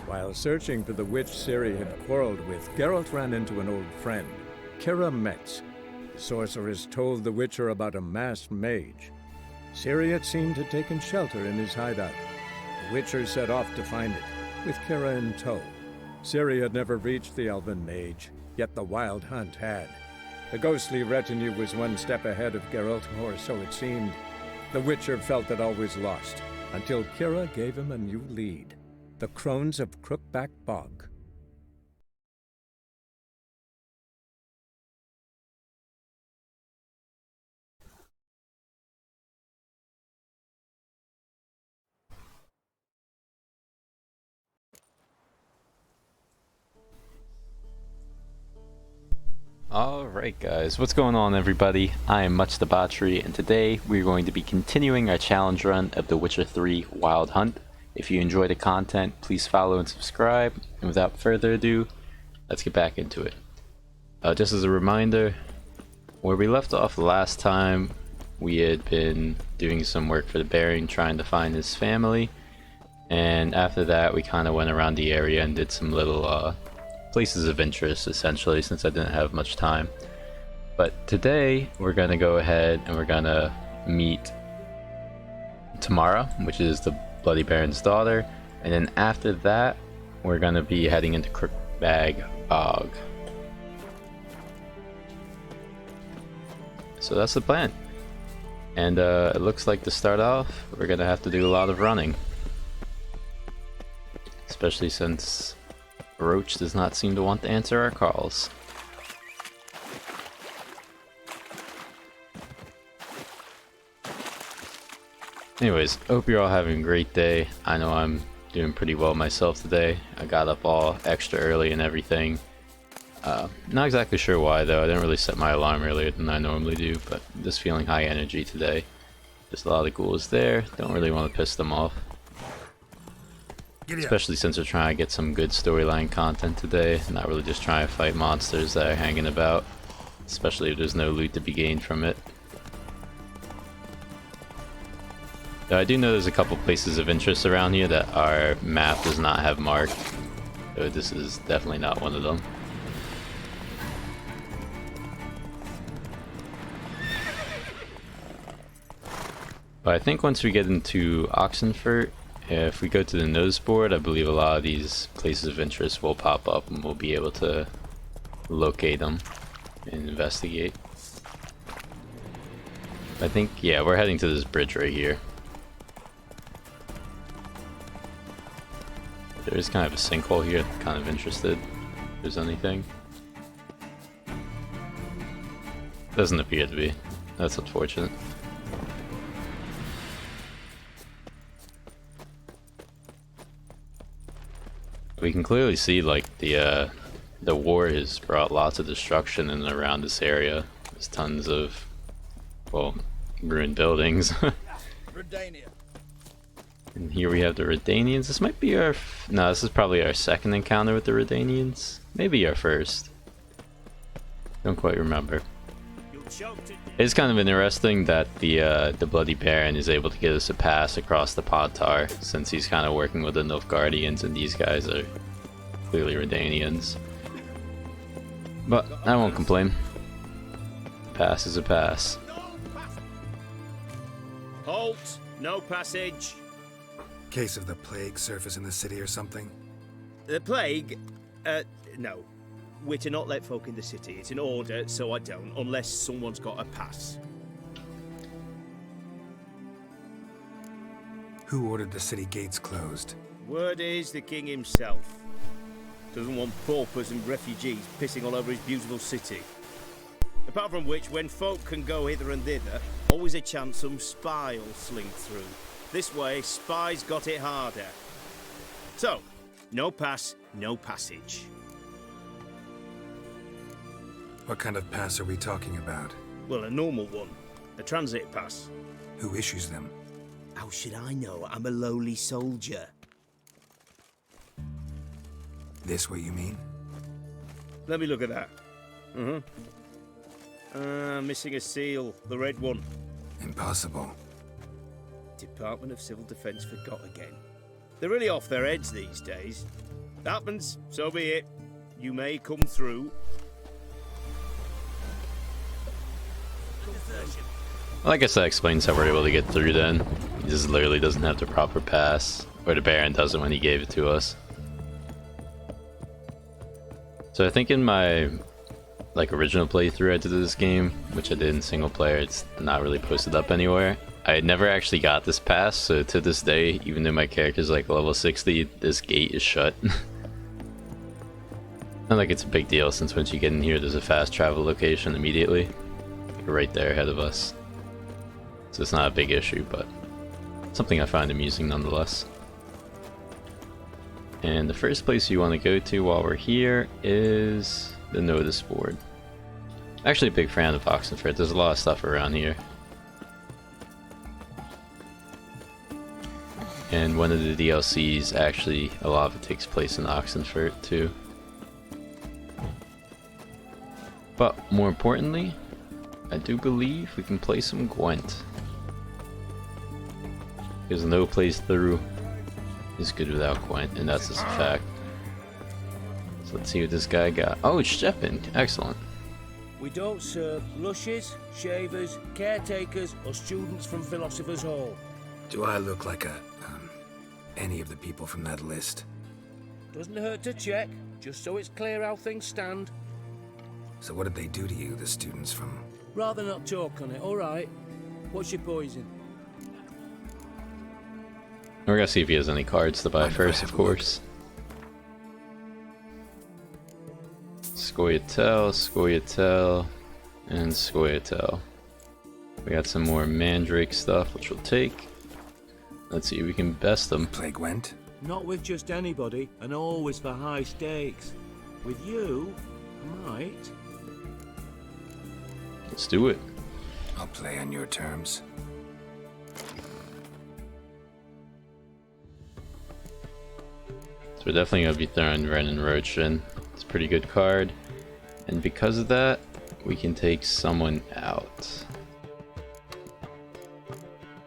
While searching for the witch Ciri had quarreled with, Geralt ran into an old friend, Kira Metz. The sorceress told the Witcher about a masked mage. Ciri had seemed to have taken shelter in his hideout. The Witcher set off to find it, with Kira in tow. Ciri had never reached the elven mage, yet the wild hunt had. The ghostly retinue was one step ahead of Geralt, or so it seemed. The Witcher felt it always lost, until Kira gave him a new lead. The Crones of Crookback Bog. Alright guys, what's going on everybody? I am Much Debauchery, and today we're going to be continuing our challenge run of The Witcher 3 Wild Hunt. If you enjoy the content, please follow and subscribe, and without further ado, let's get back into it. Just as a reminder, where we left off last time, we had been doing some work for the Baron, trying to find his family, and after that we kind of went around the area and did some little places of interest, essentially, since I didn't have much time. But today we're gonna go ahead and we're gonna meet Tamara, which is the Bloody Baron's daughter, and then after that we're gonna be heading into Crookback Bog. So that's the plan, and it looks like to start off we're gonna have to do a lot of running, especially since Roach does not seem to want to answer our calls. Anyways, hope you're all having a great day. I know I'm doing pretty well myself today. I got up all extra early and everything. Not exactly sure why though. I didn't really set my alarm earlier than I normally do, but I'm just feeling high energy today. Just a lot of ghouls there. Don't really want to piss them off. Especially since we're trying to get some good storyline content today, not really just trying to fight monsters that are hanging about, especially if there's no loot to be gained from it. Though I do know there's a couple places of interest around here that our map does not have marked, so this is definitely not one of them. But I think once we get into Oxenfurt, if we go to the nose board, I believe a lot of these places of interest will pop up and we'll be able to locate them and investigate. I think, yeah, we're heading to this bridge right here. There is kind of a sinkhole here, I'm kind of interested if there's anything. Doesn't appear to be. That's unfortunate. We can clearly see like the war has brought lots of destruction in and around this area. There's tons of, well, ruined buildings. And here we have the Redanians. This might be our no, this is probably our second encounter with the Redanians. Maybe our first. Don't quite remember. It's kind of interesting that the Bloody Baron is able to get us a pass across the Podtar, since he's kind of working with the Nilfgaardians, and these guys are clearly Redanians. But I won't complain. Pass is a pass. Halt! No passage. Case of the plague surface in the city or something? The plague? No. We're to not let folk in the city. It's an order, so I don't, unless someone's got a pass. Who ordered the city gates closed? Word is the king himself. Doesn't want paupers and refugees pissing all over his beautiful city. Apart from which, when folk can go hither and thither, always a chance some spy will slink through. This way, spies got it harder. So, no pass, no passage. What kind of pass are we talking about? Well, a normal one. A transit pass. Who issues them? How should I know? I'm a lowly soldier. This what you mean? Let me look at that. Missing a seal. The red one. Impossible. Department of Civil Defence forgot again. They're really off their heads these days. Happens, so be it. You may come through. Well, I guess that explains how we're able to get through then. He just literally doesn't have the proper pass. Or the Baron doesn't when he gave it to us. So I think in my original playthrough I did of this game, which I did in single player, it's not really posted up anywhere. I never actually got this pass, so to this day, even though my character's like level 60, this gate is shut. Not like it's a big deal, since once you get in here there's a fast travel location immediately. Like right there ahead of us. So it's not a big issue, but something I find amusing nonetheless. And the first place you want to go to while we're here is the notice board. Actually a big fan of Oxenford, there's a lot of stuff around here. And one of the DLCs, actually, a lot of it takes place in Oxenford too. But more importantly, I do believe we can play some Gwent. Because no playthrough is good without Gwent, and that's just a fact. So let's see what this guy got. Oh, it's Shepin. Excellent. We don't serve rushes, shavers, caretakers, or students from Philosopher's Hall. Do I look like any of the people from that list? Doesn't hurt to check, just so it's clear how things stand. So what did they do to you, the students from... Rather not talk on it, alright? What's your poison? We're gonna see if he has any cards to buy first, of course. Scoia'tael, Scoia'tael, and Scoia'tael. We got some more Mandrake stuff, which we'll take. Let's see if we can best them. Play Gwent? Not with just anybody, and always for high stakes. With you, I might. Let's do it. I'll play on your terms. So we're definitely going to be throwing Ren and Roach in. It's a pretty good card. And because of that, we can take someone out.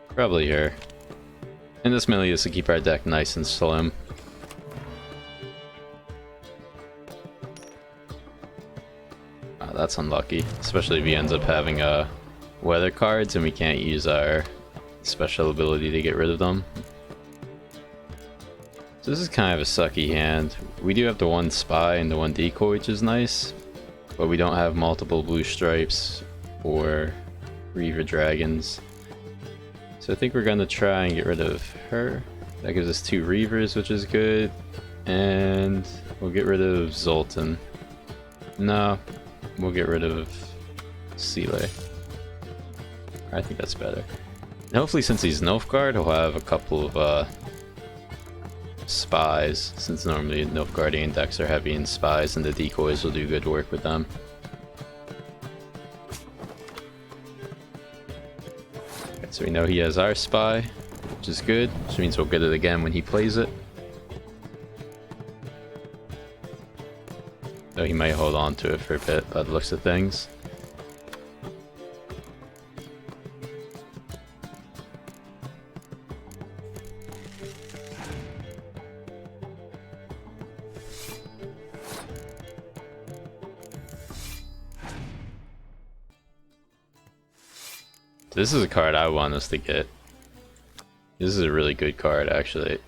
Probably her. And this mainly is to keep our deck nice and slim. That's unlucky, especially if he ends up having weather cards and we can't use our special ability to get rid of them. So this is kind of a sucky hand. We do have the one spy and the one decoy, which is nice, but we don't have multiple blue stripes or Reaver dragons. So I think we're gonna try and get rid of her. That gives us 2 Reavers, which is good, and we'll get rid of Zoltan. No, we'll get rid of Seele. I think that's better. And hopefully, since he's Nilfgaard, he'll have a couple of spies, since normally Nilfgaardian decks are heavy in spies, and the decoys will do good work with them. So we know he has our spy, which is good, which means we'll get it again when he plays it. Though he might hold on to it for a bit by the looks of things. This is a card I want us to get. This is a really good card, actually.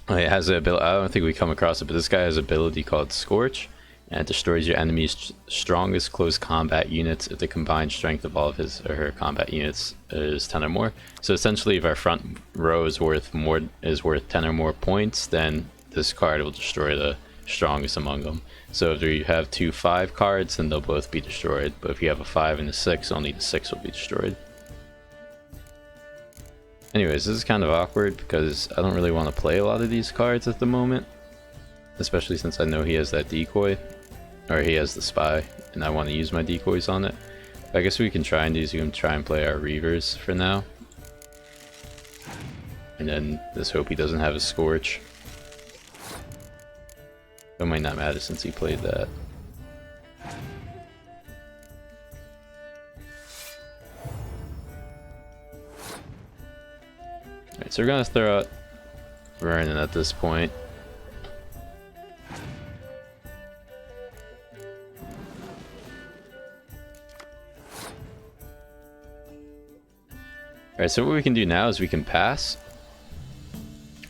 It has the ability, I don't think we come across it, but this guy has an ability called Scorch, and it destroys your enemy's strongest close combat units if the combined strength of all of his or her combat units is 10 or more. So essentially, if our front row is worth 10 or more points, then this card will destroy the strongest among them. So if you have 2 5 cards, then they'll both be destroyed. But if you have a 5 and a 6, only the 6 will be destroyed. Anyways, this is kind of awkward because I don't really want to play a lot of these cards at the moment. Especially since I know he has that decoy. Or he has the spy, and I want to use my decoys on it. But I guess we can try and try and play our Reavers for now. And then just hope he doesn't have a Scorch. It might not matter since he played that. Alright, so we're gonna throw out Vernon at this point. Alright, so what we can do now is we can pass.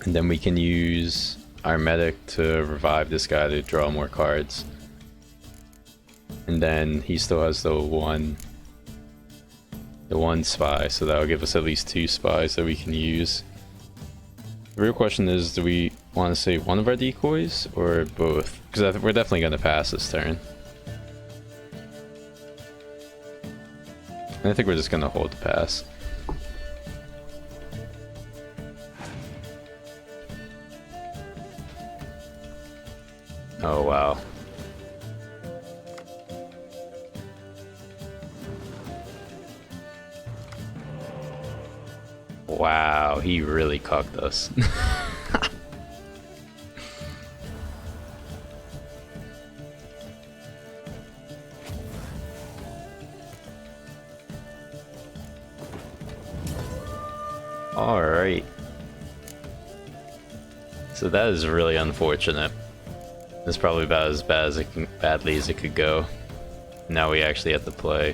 And then we can use our medic to revive this guy to draw more cards. And then he still has the one spy, so that'll give us at least 2 spies that we can use. The real question is, do we want to save one of our decoys or both? Because we're definitely going to pass this turn. And I think we're just going to hold the pass. Oh wow. Wow, he really cucked us. Alright. So that is really unfortunate. It's probably about as bad as badly as it could go. Now we actually have to play.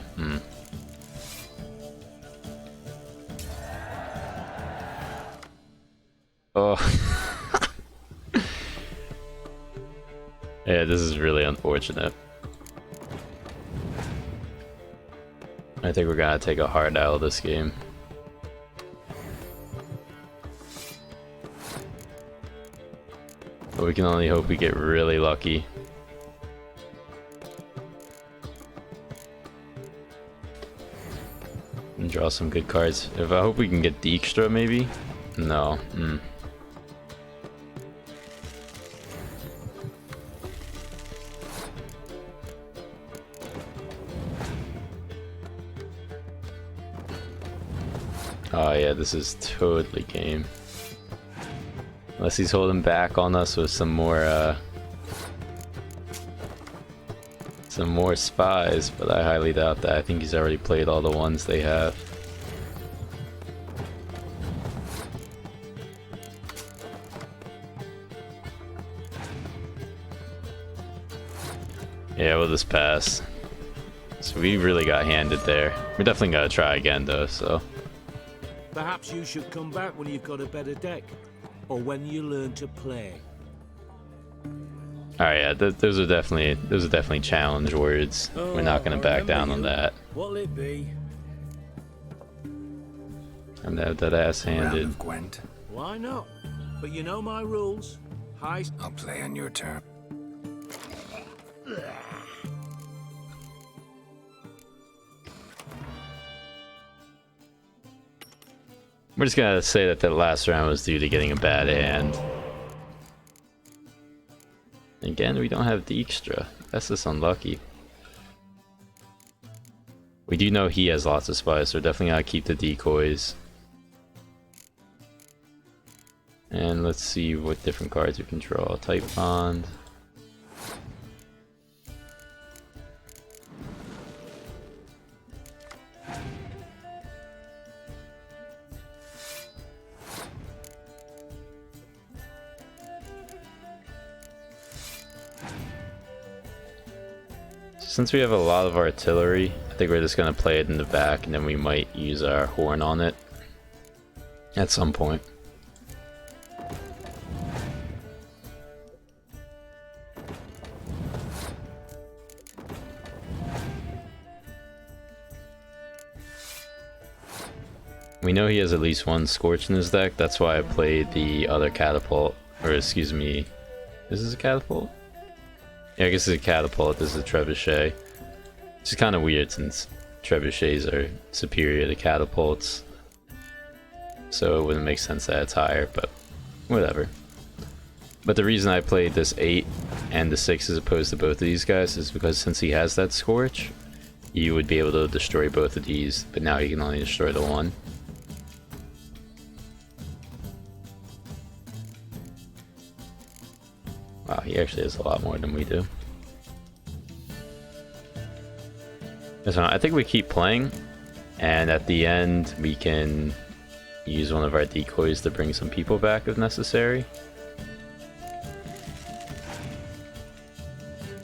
Oh. Yeah, this is really unfortunate. I think we're gonna take a hard out of this game. But we can only hope we get really lucky. And draw some good cards. If I hope we can get Dijkstra maybe? No. Oh yeah, this is totally game. Unless he's holding back on us with some more spies, but I highly doubt that. I think he's already played all the ones they have. Yeah, we'll just pass. So we really got handed there. We're definitely gonna try again though, so. Perhaps you should come back when you've got a better deck, or when you learn to play. Alright, yeah, those are definitely challenge words. We're not gonna back down on that. What'll it be? I'm that ass Round handed. of Gwent. Why not? But you know my rules. High. I'll play on your turn. We're just gonna say that the last round was due to getting a bad hand. Again, we don't have Dijkstra. That's just unlucky. We do know he has lots of spies, so we're definitely gotta keep the decoys. And let's see what different cards we can draw. Type Bond. Since we have a lot of artillery, I think we're just gonna play it in the back and then we might use our horn on it at some point. We know he has at least one Scorch in his deck, that's why I played the other catapult, or excuse me, this is a catapult? Yeah, I guess it's a catapult, this is a trebuchet. Which is kind of weird since trebuchets are superior to catapults. So it wouldn't make sense that it's higher, but whatever. But the reason I played this 8 and the 6 as opposed to both of these guys is because since he has that Scorch, you would be able to destroy both of these, but now you can only destroy the one. Wow, he actually has a lot more than we do. So I think we keep playing, and at the end we can use one of our decoys to bring some people back if necessary.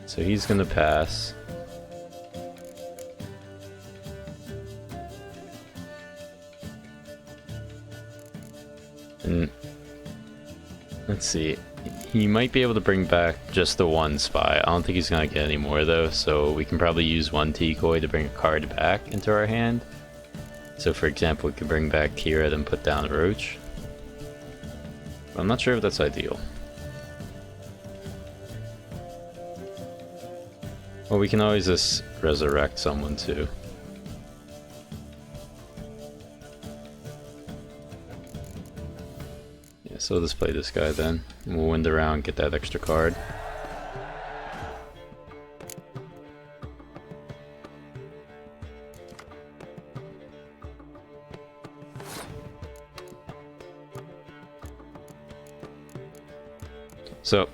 So he's gonna pass. And let's see. He might be able to bring back just the one spy. I don't think he's gonna get any more though, so we can probably use one decoy to bring a card back into our hand. So for example, we could bring back Kira and put down Roach. But I'm not sure if that's ideal. Well, we can always just resurrect someone too. Yeah, so let's play this guy then. We'll win the round, get that extra card. So,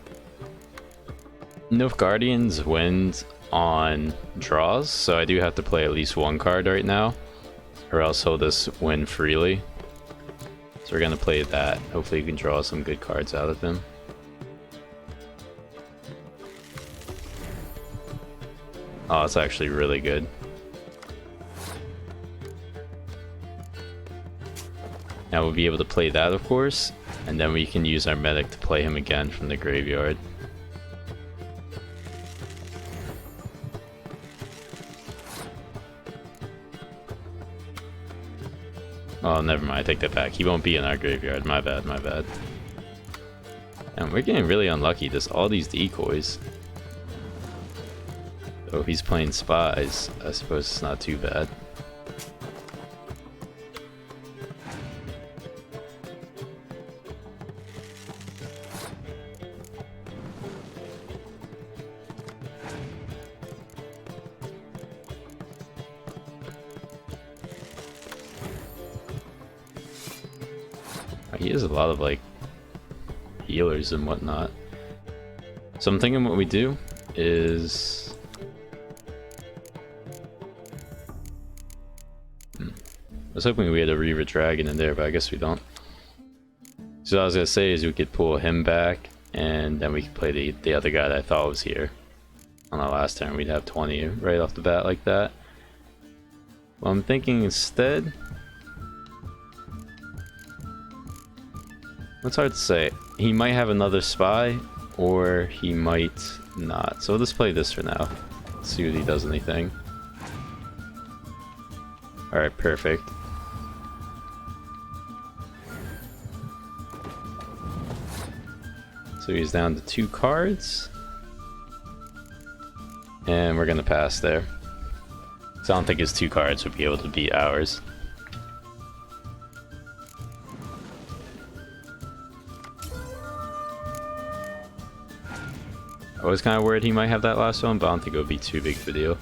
Nilfgaardians wins on draws, so I do have to play at least one card right now, or else he'll just win freely. So we're gonna play that. Hopefully you can draw some good cards out of him. Oh, it's actually really good. Now we'll be able to play that, of course, and then we can use our medic to play him again from the graveyard. Oh, never mind, I take that back. He won't be in our graveyard. My bad, my bad. And we're getting really unlucky. There's all these decoys. Oh, he's playing spies. I suppose it's not too bad. He has a lot of like healers and whatnot. So I'm thinking what we do is I was hoping we had a Reaver Dragon in there, but I guess we don't. So what I was gonna say is we could pull him back and then we could play the other guy that I thought was here. On our last turn we'd have 20 right off the bat like that. Well, I'm thinking instead, it's hard to say. He might have another spy, or he might not. So let's play this for now. See if he does anything. Alright, perfect. So he's down to 2 cards. And we're gonna pass there. So I don't think his 2 cards would be able to beat ours. I was kind of worried he might have that last one, but I don't think it would be too big of a deal.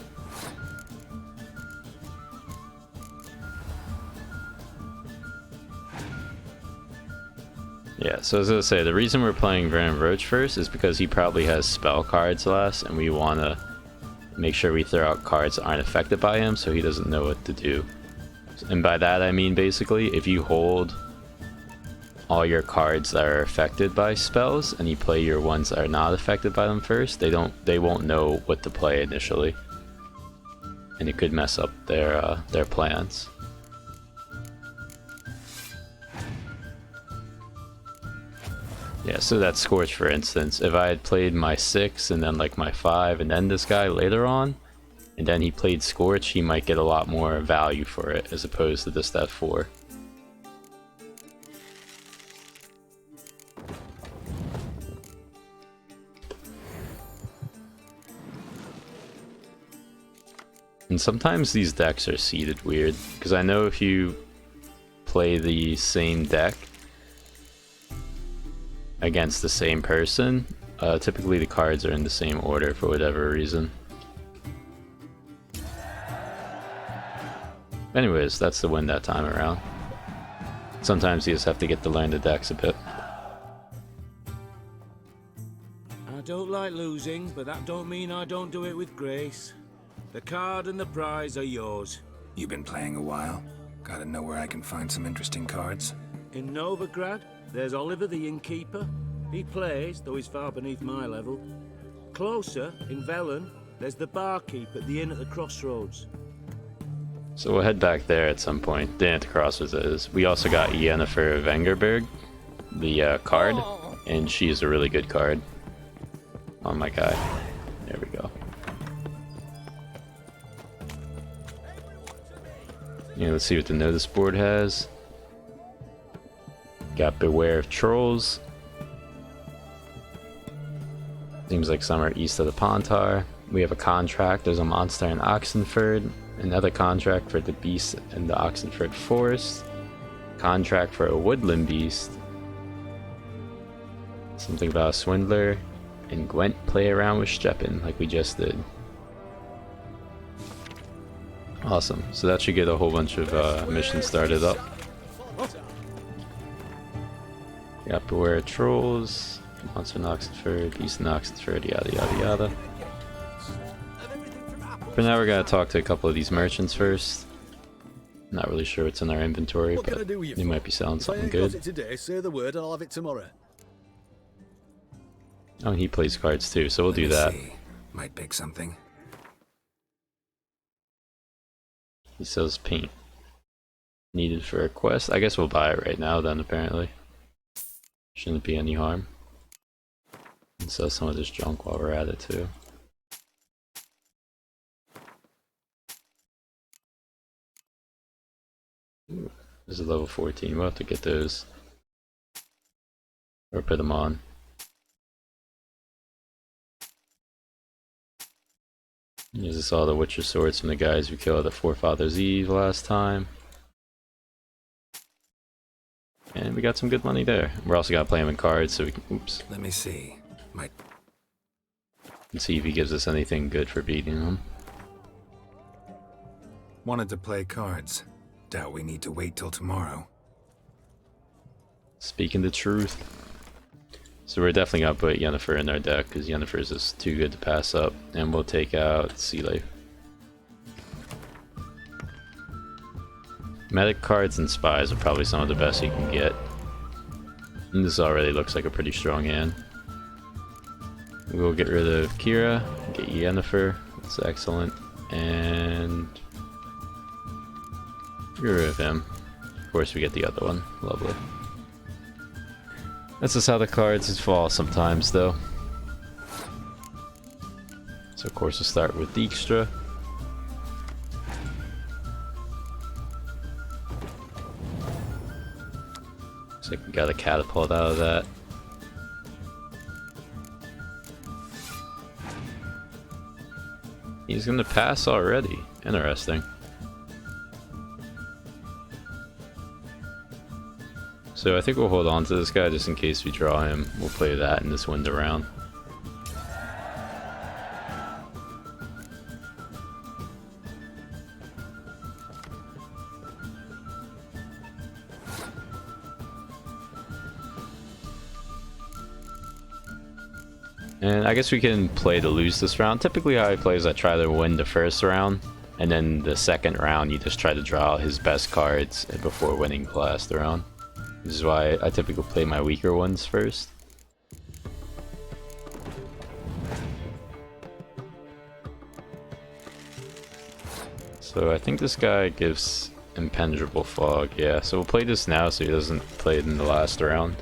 Yeah, so as I was gonna say, the reason we're playing Vernon Roach first is because he probably has spell cards last, and we want to make sure we throw out cards that aren't affected by him so he doesn't know what to do. And by that I mean basically, if you hold all your cards that are affected by spells and you play your ones that are not affected by them first, they won't know what to play initially, and it could mess up their plans. Yeah, so that Scorch, for instance, if I had played my 6 and then like my 5 and then this guy later on, and then he played Scorch, he might get a lot more value for it as opposed to just that 4. And sometimes these decks are seeded weird, because I know if you play the same deck against the same person, typically the cards are in the same order for whatever reason. Anyways, that's the win that time around. Sometimes you just have to get to learn the decks a bit. I don't like losing, but that don't mean I don't do it with grace. The card and the prize are yours. You've been playing a while. Gotta know where I can find some interesting cards. In Novigrad, there's Oliver the Innkeeper. He plays, though he's far beneath my level. Closer, in Velen, there's the barkeep at the inn at the crossroads. So we'll head back there at some point. The inn at the crossroads is. We also got Yennefer of Vengerberg, the card, and she is a really good card on my guy. There we go. Yeah, let's see what the notice board has. Got Beware of Trolls. Seems like some are east of the Pontar. We have a contract. There's a monster in Oxenford. Another contract for the beast in the Oxenford Forest. Contract for a woodland beast. Something about a swindler. And Gwent play around with Steppen like we just did. Awesome. So that should get a whole bunch of missions started up. Got Beware of Trolls. Monster in Oxenford. Beast in Oxenford. Yada yada yada. For now, we're gonna talk to a couple of these merchants first. Not really sure what's in our inventory, but they might be selling something good. Today, say the word and I'll have it tomorrow. Oh, and he plays cards too, so we'll do that. See. Might pick something. He sells paint. Needed for a quest. I guess we'll buy it right now then, apparently. Shouldn't be any harm. And sell some of this junk while we're at it too. Ooh, this is level 14. We'll have to get those. Or put them on. This is all the Witcher swords from the guys we killed at Forefathers Eve last time. And we got some good money there. We're also gonna play him in cards so we can, oops. Let me see. Might. And see if he gives us anything good for beating him. Wanted to play cards. Doubt we need to wait till tomorrow. Speaking the truth. So we're definitely gonna put Yennefer in our deck because Yennefer is just too good to pass up. And we'll take out Sea Life. Medic cards and spies are probably some of the best you can get. And this already looks like a pretty strong hand. We'll get rid of Kira, get Yennefer, that's excellent, and get rid of him. Of course we get the other one, lovely. That's just how the cards fall sometimes though. So of course we'll start with Dijkstra. Looks like we got a catapult out of that. He's gonna pass already. Interesting. So I think we'll hold on to this guy just in case we draw him. We'll play that in this window round. And I guess we can play to lose this round. Typically how I play is I try to win the first round, and then the second round you just try to draw his best cards before winning the last round. This is why I typically play my weaker ones first. So I think this guy gives Impenetrable Fog, yeah. So we'll play this now so he doesn't play it in the last round.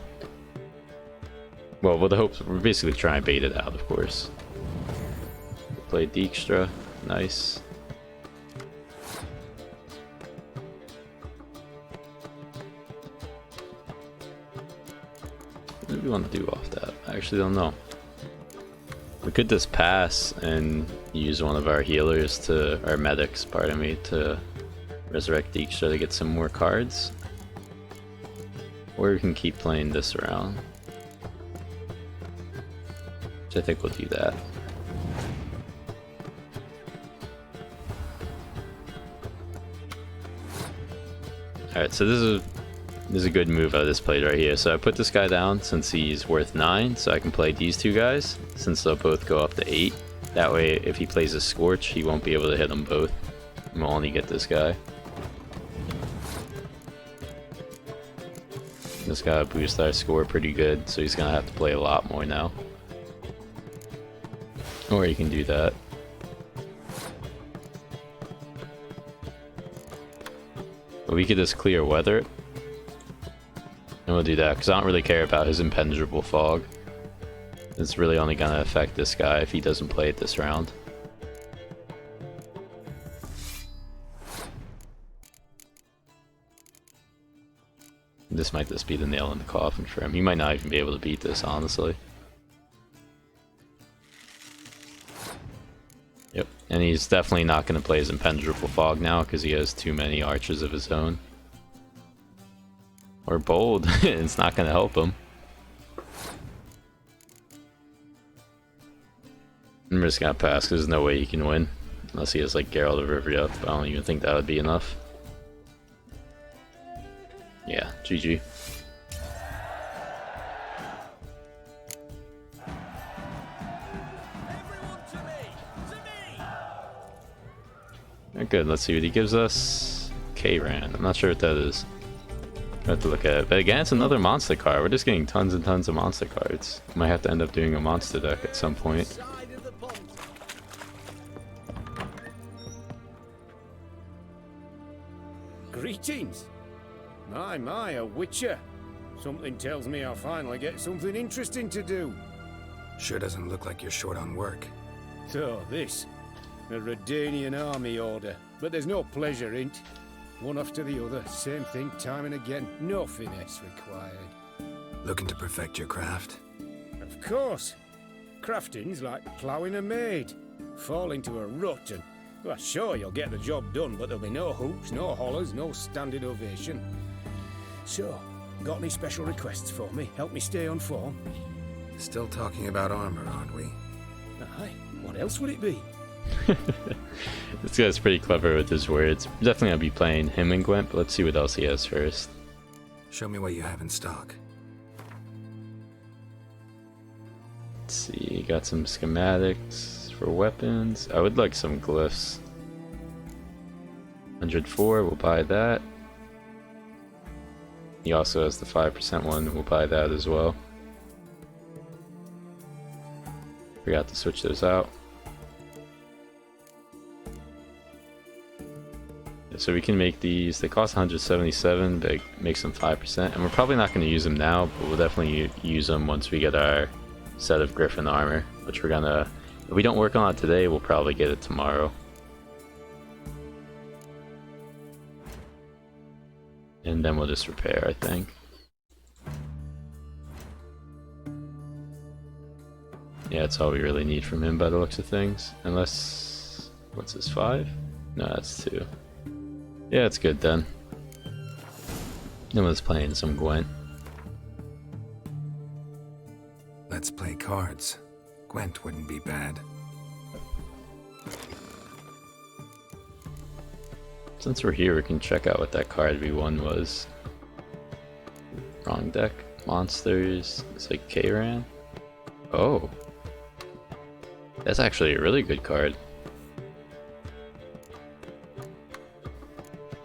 Well, with the hopes, we're basically trying to bait it out, of course. We'll play Dijkstra, nice. What do we want to do off that? I actually don't know. We could just pass and use one of our healers to, our medics, pardon me, to resurrect Dijkstra to get some more cards. Or we can keep playing this around. So I think we'll do that. Alright, so this is a good move out of this play right here. So I put this guy down since he's worth 9, so I can play these two guys, since they'll both go up to 8. That way, if he plays a Scorch, he won't be able to hit them both. And we'll only get this guy. This guy boosts our score pretty good, so he's gonna have to play a lot more now. Or you can do that. But we could just clear weather. And we'll do that, because I don't really care about his impenetrable fog. It's really only going to affect this guy if he doesn't play it this round. This might just be the nail in the coffin for him. He might not even be able to beat this, honestly. Yep, and he's definitely not going to play his impenetrable fog now because he has too many archers of his own. Or bold, it's not going to help him. I'm just going to pass because there's no way he can win. Unless he has like Geralt of Rivia up. I don't even think that would be enough. Yeah, GG. Good, let's see what he gives us. K-Ran, I'm not sure what that is. I have to look at it. But again, it's another monster card. We're just getting tons and tons of monster cards. Might have to end up doing a monster deck at some point. Greetings! My, a witcher. Something tells me I'll finally get something interesting to do. Sure doesn't look like you're short on work. So, this. A Redanian army order. But there's no pleasure in it. One after the other, same thing time and again. No finesse required. Looking to perfect your craft? Of course. Crafting's like ploughing a maid. Fall into a rut and... Well, sure, you'll get the job done, but there'll be no hoops, no hollers, no standing ovation. So, got any special requests for me? Help me stay on form? Still talking about armor, aren't we? Aye, what else would it be? This guy's pretty clever with his words. Definitely gonna be playing him and Gwent, but let's see what else he has first. Show me what you have in stock. Let's see, got some schematics for weapons. I would like some glyphs. 104, we'll buy that. He also has the 5% one, we'll buy that as well. Forgot to switch those out. So we can make these, they cost 177, but it makes them 5%, and we're probably not going to use them now, but we'll definitely use them once we get our set of Griffin armor, which we're gonna, if we don't work on it today, we'll probably get it tomorrow. And then we'll just repair, I think. Yeah, that's all we really need from him by the looks of things. Unless, what's this, 5? No, that's 2. Yeah, it's good then. Then let's play in some Gwent. Let's play cards. Gwent wouldn't be bad. Since we're here, we can check out what that card we won was. Wrong deck. Monsters. It's like K-Ran. Oh. That's actually a really good card.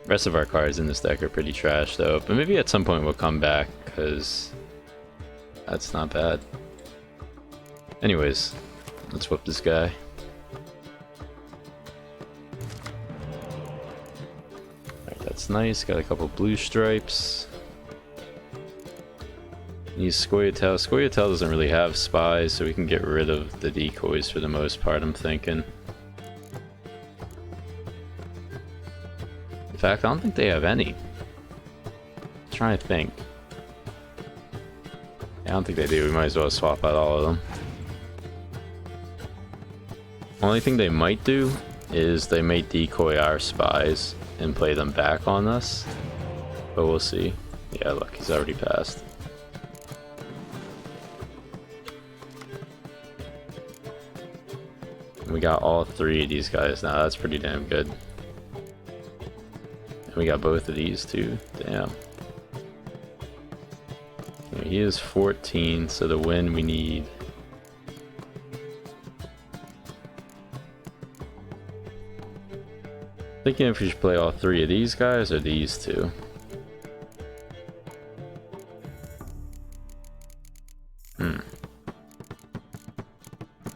The rest of our cards in this deck are pretty trash though, but maybe at some point we'll come back, because that's not bad. Anyways, let's whoop this guy. Alright, that's nice, got a couple blue stripes. Use Scoia'tael. Scoia'tael doesn't really have spies, so we can get rid of the decoys for the most part, I'm thinking. In fact, I don't think they have any. I'm trying to think. I don't think they do. We might as well swap out all of them. Only thing they might do is they may decoy our spies and play them back on us. But we'll see. Yeah, look, he's already passed. And we got all 3 of these guys now. That's pretty damn good. We got both of these too. Damn. He is 14, so to win we need... Thinking if we should play all 3 of these guys or these 2.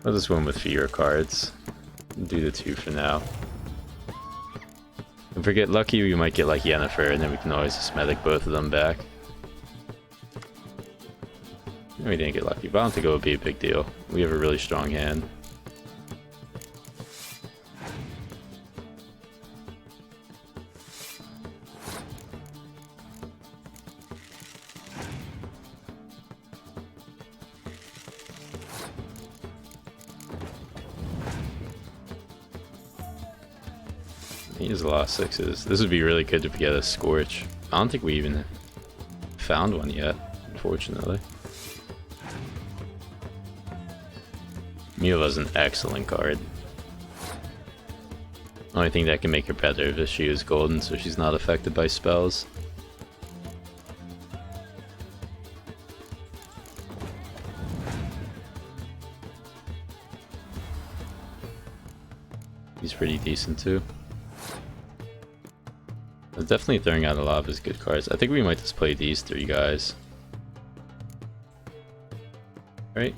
I'll just win with fewer cards. Do the 2 for now. If we get lucky, we might get like Yennefer, and then we can always just medic both of them back. We didn't get lucky, but I don't think it would be a big deal. We have a really strong hand. He has a lot of sixes. This would be really good if we get a Scorch. I don't think we even found one yet, unfortunately. Mila's an excellent card. Only thing that can make her better is if she is golden, so she's not affected by spells. He's pretty decent too. He's definitely throwing out a lot of his good cards. I think we might just play these three guys. Right?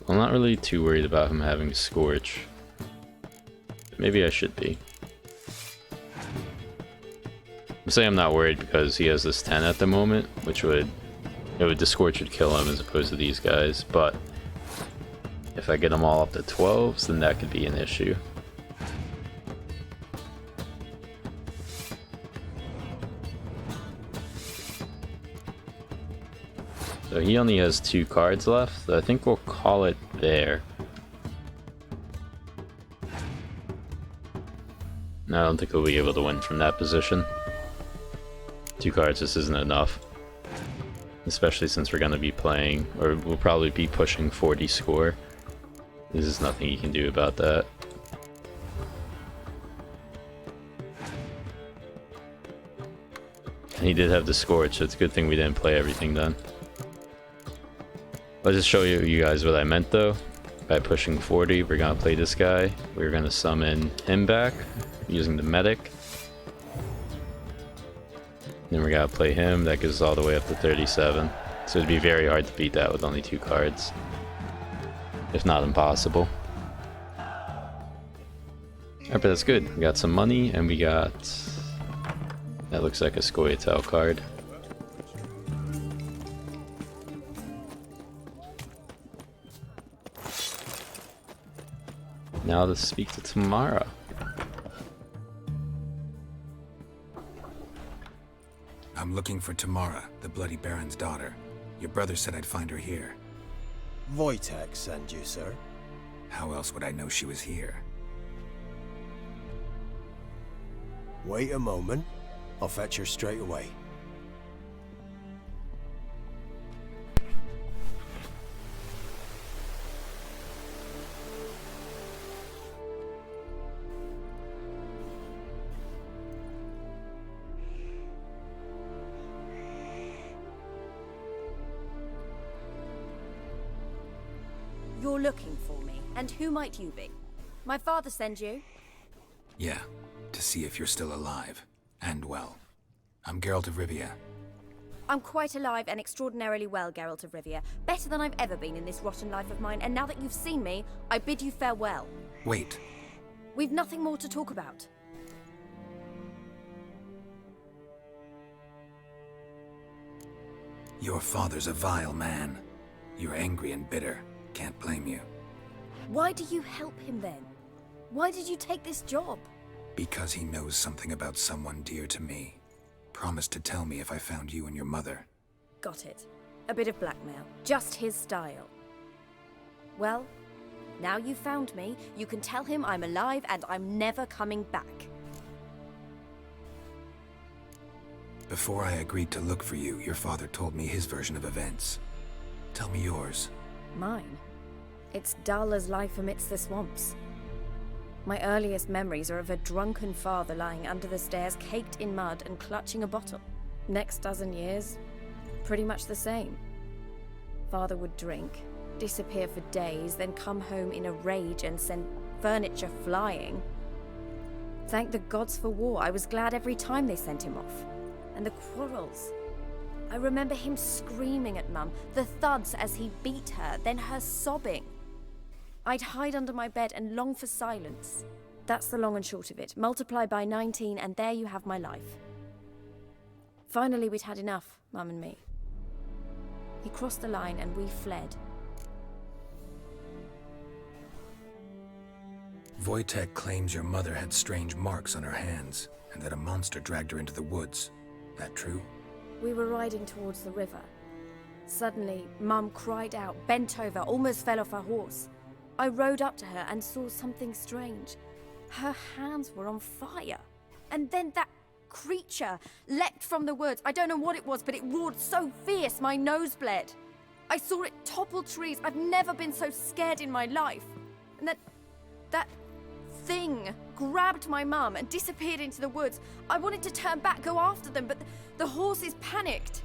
I'm not really too worried about him having Scorch. Maybe I should be. I'm saying I'm not worried because he has this 10 at the moment, which would... the Scorch would kill him as opposed to these guys, but... if I get them all up to 12s, then that could be an issue. So he only has 2 cards left, so I think we'll call it there. No, I don't think we'll be able to win from that position. 2 cards just isn't enough. Especially since we're going to be playing, or we'll probably be pushing 40 score. There's just nothing you can do about that. And he did have the Scorch, so it's a good thing we didn't play everything then. I'll just show you guys what I meant though. By pushing 40, we're gonna play this guy. We're gonna summon him back using the medic. Then we're gonna play him, that gives us all the way up to 37. So it'd be very hard to beat that with only 2 cards. If not impossible. Alright, but that's good. We got some money and we got... that looks like a Scoia'tael card. Now to speak to Tamara. I'm looking for Tamara, the Bloody Baron's daughter. Your brother said I'd find her here. Wojtek send you, sir. How else would I know she was here? Wait a moment. I'll fetch her straight away. You're looking for me, and who might you be? My father send you? Yeah, to see if you're still alive. And well. I'm Geralt of Rivia. I'm quite alive and extraordinarily well, Geralt of Rivia. Better than I've ever been in this rotten life of mine, and now that you've seen me, I bid you farewell. Wait. We've nothing more to talk about. Your father's a vile man. You're angry and bitter. Can't blame you. Why do you help him then? Why did you take this job? Because he knows something about someone dear to me. Promised to tell me if I found you and your mother. Got it. A bit of blackmail. Just his style. Well, now you've found me, you can tell him I'm alive and I'm never coming back. Before I agreed to look for you, your father told me his version of events. Tell me yours. Mine? It's dull as life amidst the swamps. My earliest memories are of a drunken father lying under the stairs, caked in mud and clutching a bottle. Next dozen years, pretty much the same. Father would drink, disappear for days, then come home in a rage and send furniture flying. Thank the gods for war. I was glad every time they sent him off. And the quarrels. I remember him screaming at Mum, the thuds as he beat her, then her sobbing. I'd hide under my bed and long for silence. That's the long and short of it. Multiply by 19 and there you have my life. Finally, we'd had enough, Mum and me. He crossed the line and we fled. Wojtek claims your mother had strange marks on her hands, and that a monster dragged her into the woods. That true? We were riding towards the river. Suddenly, Mum cried out, bent over, almost fell off her horse. I rode up to her and saw something strange. Her hands were on fire. And then that creature leapt from the woods. I don't know what it was, but it roared so fierce my nose bled. I saw it topple trees. I've never been so scared in my life. And that thing grabbed my mum and disappeared into the woods. I wanted to turn back, go after them, but the horses panicked.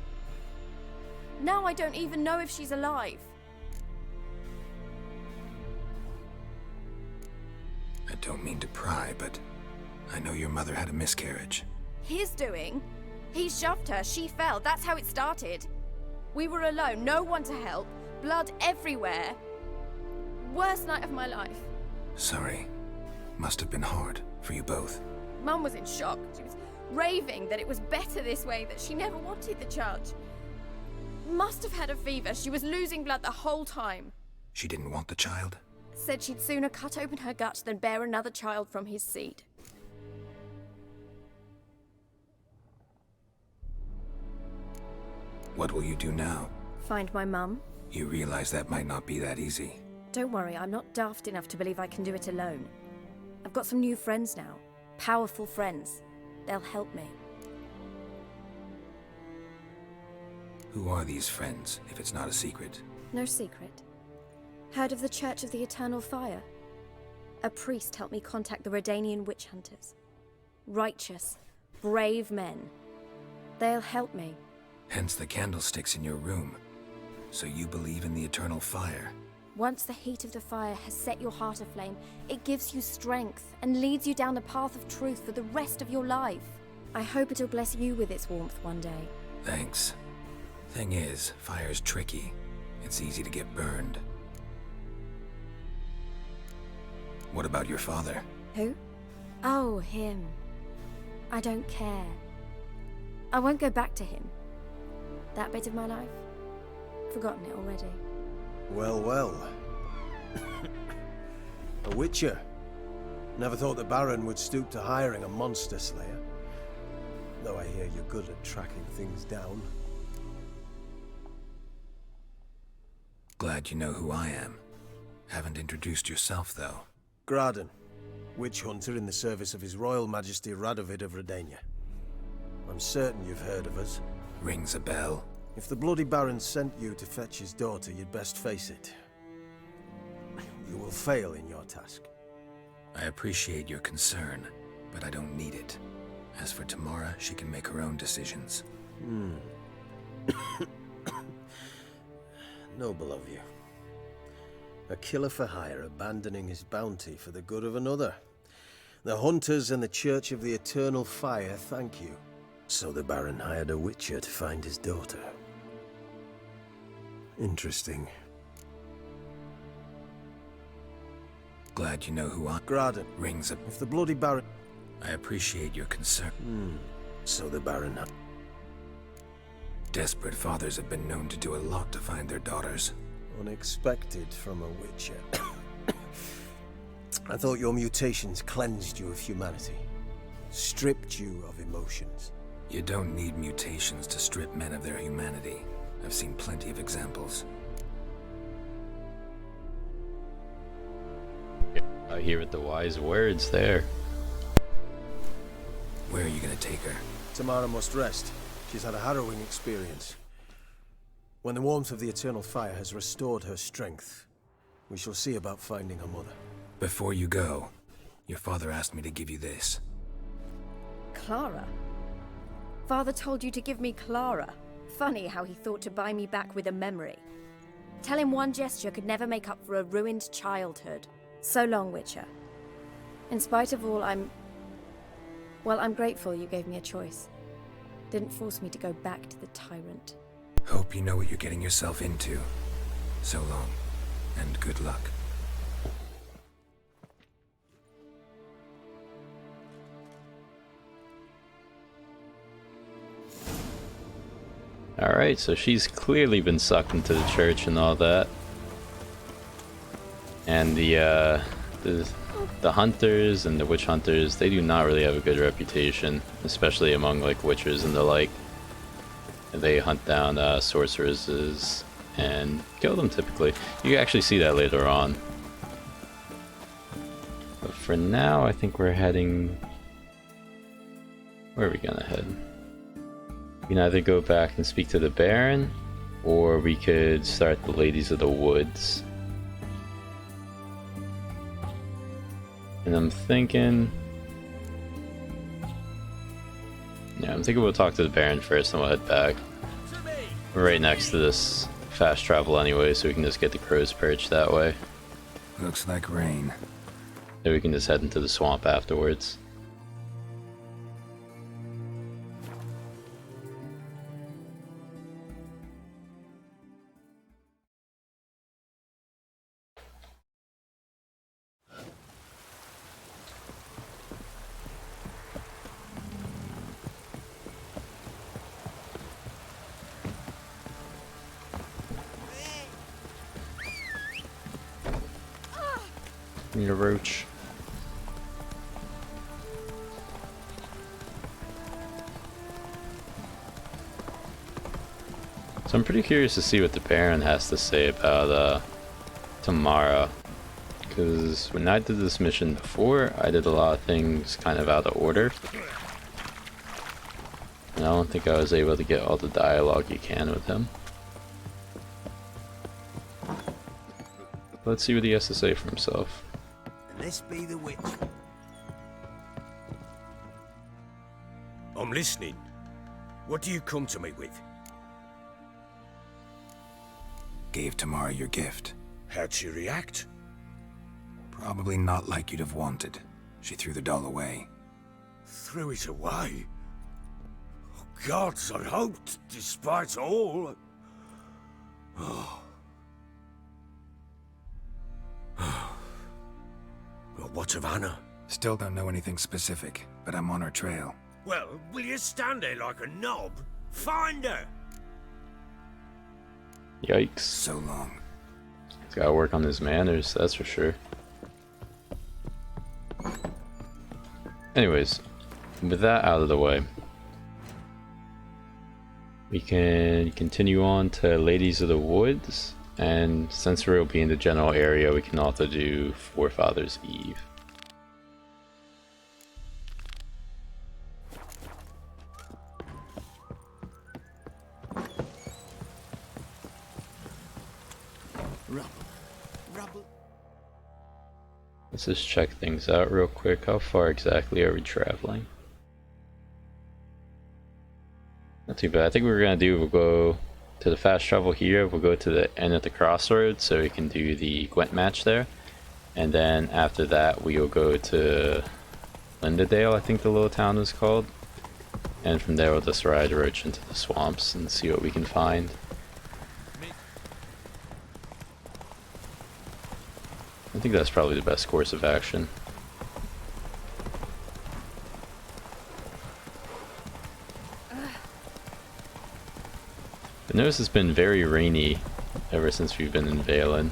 Now I don't even know if she's alive. I don't mean to pry, but I know your mother had a miscarriage. His doing? He shoved her, she fell, that's how it started. We were alone, no one to help, blood everywhere. Worst night of my life. Sorry. Must have been hard for you both. Mum was in shock. She was raving that it was better this way, that she never wanted the charge. Must have had a fever. She was losing blood the whole time. She didn't want the child? Said she'd sooner cut open her gut than bear another child from his seed. What will you do now? Find my mum. You realize that might not be that easy. Don't worry, I'm not daft enough to believe I can do it alone. I've got some new friends now. Powerful friends. They'll help me. Who are these friends, if it's not a secret? No secret. Heard of the Church of the Eternal Fire? A priest helped me contact the Redanian witch hunters. Righteous, brave men. They'll help me. Hence the candlesticks in your room. So you believe in the eternal fire? Once the heat of the fire has set your heart aflame, it gives you strength and leads you down the path of truth for the rest of your life. I hope it'll bless you with its warmth one day. Thanks. Thing is, fire's tricky. It's easy to get burned. What about your father? Who? Oh, him. I don't care. I won't go back to him. That bit of my life? Forgotten it already. Well, well. A witcher. Never thought the Baron would stoop to hiring a monster slayer. Though I hear you're good at tracking things down. Glad you know who I am. Haven't introduced yourself, though. Graden, witch hunter in the service of His Royal Majesty Radovid of Redania. I'm certain you've heard of us. Rings a bell. If the Bloody Baron sent you to fetch his daughter, you'd best face it. You will fail in your task. I appreciate your concern, but I don't need it. As for Tamara, she can make her own decisions. Noble of you. A killer for hire abandoning his bounty for the good of another. The hunters and the Church of the Eternal Fire thank you. So the Baron hired a witcher to find his daughter. Interesting. Glad you know who I... Graden, Rings a... if the Bloody Baron... I appreciate your concern. So the Baron... Desperate fathers have been known to do a lot to find their daughters. Unexpected from a witcher. I thought your mutations cleansed you of humanity. Stripped you of emotions. You don't need mutations to strip men of their humanity. I've seen plenty of examples. I hear the wise words there. Where are you gonna take her? Tamara must rest. She's had a harrowing experience. When the warmth of the Eternal Fire has restored her strength, we shall see about finding her mother. Before you go, your father asked me to give you this. Clara? Father told you to give me Clara. Funny how he thought to buy me back with a memory. Tell him one gesture could never make up for a ruined childhood. So long, Witcher. In spite of all, I'm grateful you gave me a choice. Didn't force me to go back to the tyrant. Hope you know what you're getting yourself into. So long, and good luck. Alright, so she's clearly been sucked into the church and all that. And the hunters and the witch hunters, they do not really have a good reputation, especially among like witchers and the like. They hunt down sorceresses and kill them typically. You can actually see that later on. But for now, I think we're heading... Where are we gonna head? We can either go back and speak to the Baron, or we could start the Ladies of the Woods. And I'm thinking... Yeah, I'm thinking we'll talk to the Baron first and we'll head back. We're right next to this fast travel anyway, so we can just get the Crow's Perch that way. Looks like rain. Then we can just head into the swamp afterwards. Need a roach. So I'm pretty curious to see what the Baron has to say about Tamara, because when I did this mission before, I did a lot of things kind of out of order, and I don't think I was able to get all the dialogue you can with him. Let's see what he has to say for himself. This be the witch. I'm listening. What do you come to me with? Gave Tamara your gift. How'd she react? Probably not like you'd have wanted. She threw the doll away. Threw it away? Oh, gods, I hoped, despite all... Oh. Well, what of Anna? Still don't know anything specific, but I'm on her trail. Well, will you stand there like a knob? Find her! Yikes. So long. He's gotta work on his manners, that's for sure. Anyways, with that out of the way, we can continue on to Ladies of the Woods, and since we'll be in the general area, we can also do Forefathers' Eve. Let's just check things out real quick. How far exactly are we traveling? Not too bad. I think what we're gonna do, we'll go to the fast travel here, we'll go to the end of the crossroads so we can do the Gwent match there. And then after that we will go to Lindadale, I think the little town is called. And from there we'll just ride Roach into the swamps and see what we can find. I think that's probably the best course of action. But notice it's been very rainy ever since we've been in Valen.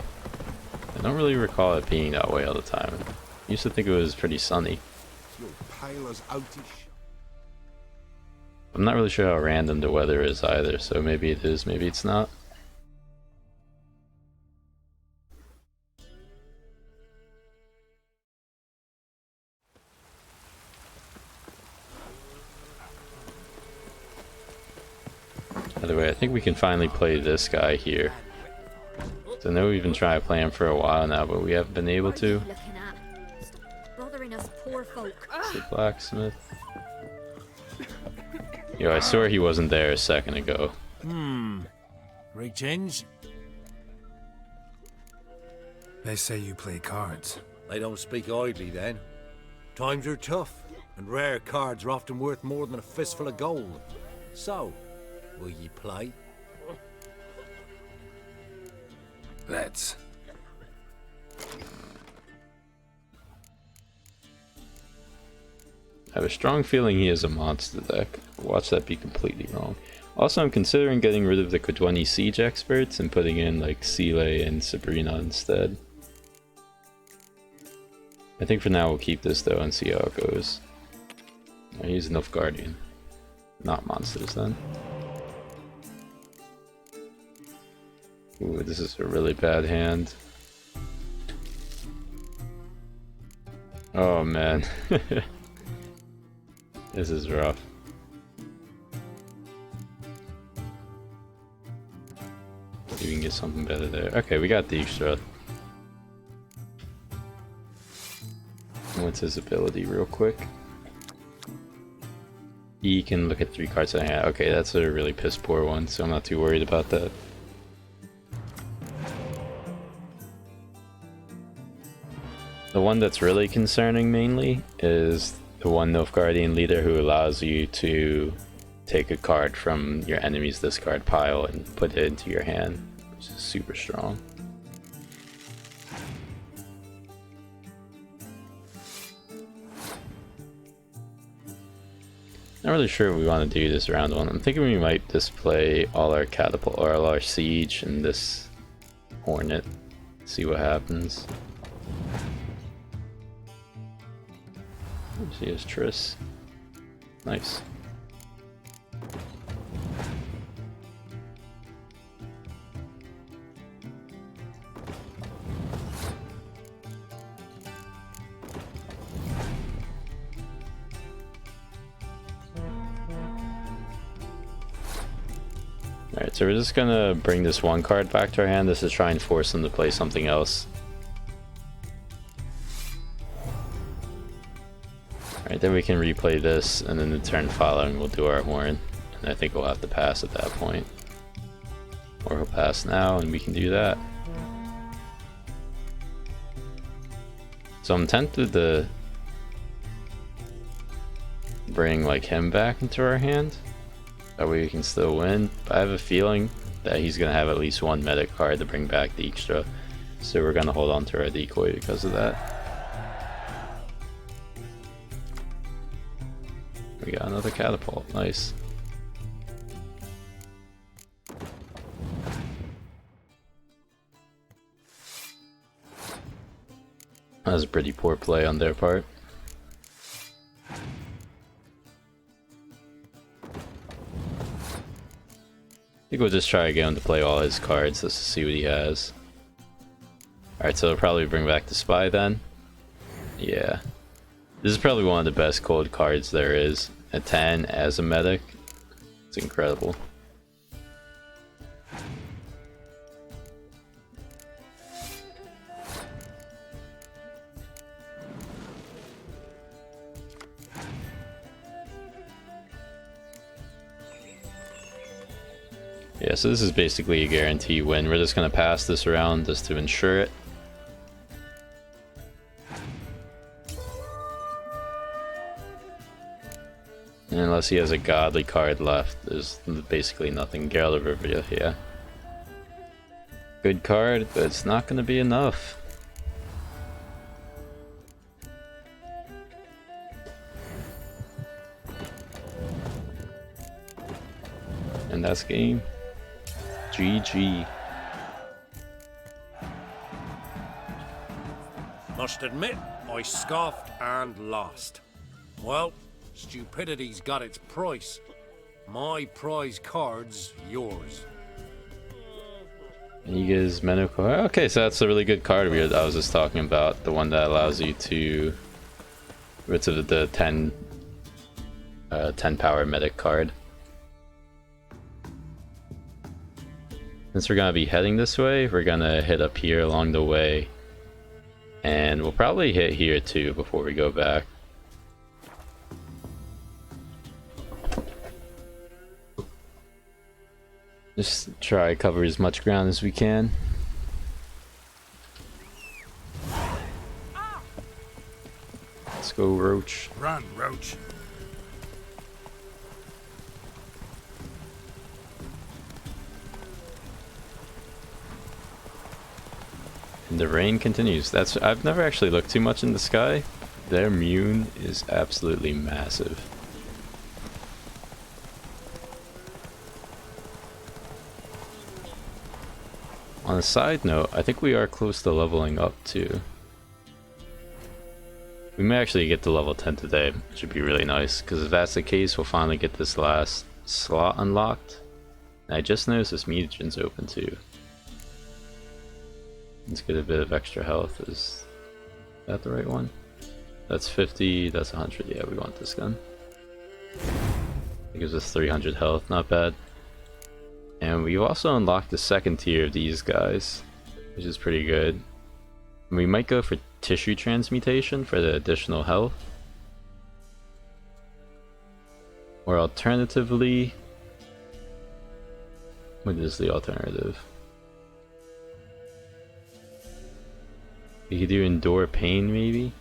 I don't really recall it being that way all the time. I used to think it was pretty sunny. I'm not really sure how random the weather is either, so maybe it is, maybe it's not. By the way, I think we can finally play this guy here. So I know we've been trying to play him for a while now, but we haven't been able to. Bothering us poor folk. It's the blacksmith. Yo, I swear he wasn't there a second ago. Greetings. They say you play cards. They don't speak idly then. Times are tough, and rare cards are often worth more than a fistful of gold. So, will ye play? Let's. I have a strong feeling he is a monster deck. Watch that be completely wrong. Also, I'm considering getting rid of the Kudwani siege experts and putting in like Sile and Sabrina instead. I think for now we'll keep this though and see how it goes. I use Nilfgaardian, not monsters then. Ooh, this is a really bad hand. Oh man, this is rough. See if we can get something better there. Okay, we got Dijkstra. What's his ability real quick? He can look at 3 cards in hand. Okay, that's a really piss poor one, so I'm not too worried about that. The one that's really concerning mainly is the one Nilfgaardian leader who allows you to take a card from your enemy's discard pile and put it into your hand, which is super strong. Not really sure what we want to do this round one. I'm thinking we might display all our catapult or all our siege in this hornet. See what happens. See his Triss. Nice. Alright, so we're just gonna bring this one card back to our hand. This is try and force them to play something else. Alright, then we can replay this, and then the turn following we'll do our horn. And I think we'll have to pass at that point. Or he'll pass now, and we can do that. So I'm tempted to bring like him back into our hand. That way we can still win. But I have a feeling that he's going to have at least one medic card to bring back Dijkstra. So we're going to hold on to our decoy because of that. We got another catapult, nice. That was a pretty poor play on their part. I think we'll just try to get him to play all his cards just to see what he has. Alright, so they'll probably bring back the spy then. Yeah. This is probably one of the best cold cards there is. A 10 as a medic. It's incredible. Yeah, so this is basically a guarantee win. We're just going to pass this around just to ensure it. And unless he has a godly card left, there's basically nothing. Geralt of Rivia, yeah. Good card, but it's not going to be enough. And that's game. GG. Must admit, I scoffed and lost. Well, stupidity's got its price. My prize card's yours. And you get his menu card. Okay, so that's a really good card I was just talking about. The one that allows you to rid of the 10 power medic card. Since we're gonna be heading this way, we're gonna hit up here along the way. And we'll probably hit here too before we go back. Just try to cover as much ground as we can. Let's go, Roach. Run, Roach. And the rain continues. I've never actually looked too much in the sky. Their Mune is absolutely massive. On a side note, I think we are close to leveling up too. We may actually get to level 10 today, which would be really nice, because if that's the case, we'll finally get this last slot unlocked. And I just noticed this mutagen's open too. Let's get a bit of extra health. Is that the right one? That's 50, that's 100. Yeah, we want this gun. It gives us 300 health, not bad. And we've also unlocked the second tier of these guys, which is pretty good. And we might go for tissue transmutation for the additional health. Or alternatively, what is the alternative? We could do endure pain maybe?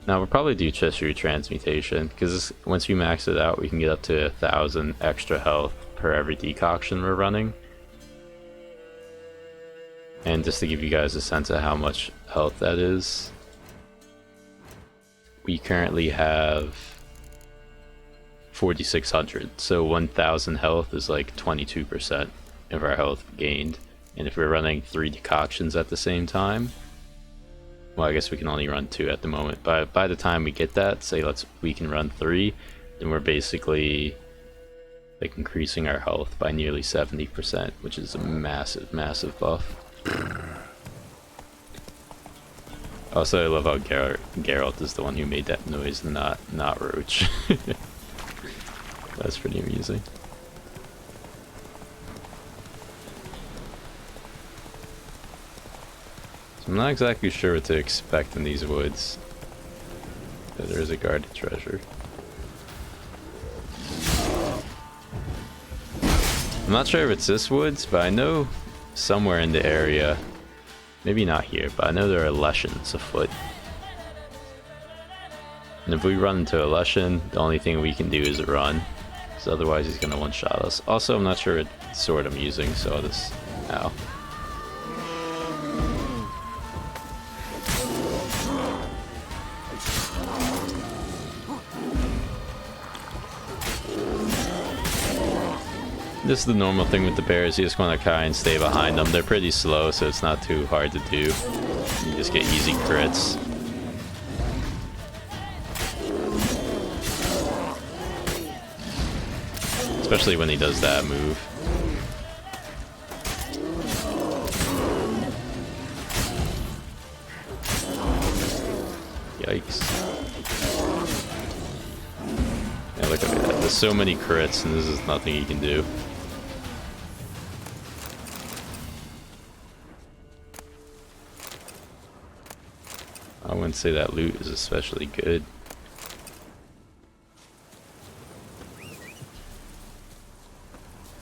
Now we'll probably do tissue transmutation, because once we max it out we can get up to 1,000 extra health per every decoction we're running. And just to give you guys a sense of how much health that is, we currently have 4,600, so 1,000 health is like 22% of our health gained. And if we're running 3 decoctions at the same time, well, I guess we can only run 2 at the moment, but by the time we get that, say we can run 3, then we're basically like increasing our health by nearly 70%, which is a massive, massive buff. Also, I love how Geralt is the one who made that noise, not Roach. That's pretty amusing. So I'm not exactly sure what to expect in these woods, but there is a guarded treasure. I'm not sure if it's this woods, but I know somewhere in the area, maybe not here, but I know there are Leshens afoot. And if we run into a Leshen, the only thing we can do is run, because otherwise he's going to one-shot us. Also, I'm not sure what sword I'm using, so I'll just... Ow. This is the normal thing with the bears, you just want to try and stay behind them. They're pretty slow, so it's not too hard to do. You just get easy crits. Especially when he does that move. Yikes. Yeah, look at that. There's so many crits, and this is nothing you can do. I wouldn't say that loot is especially good.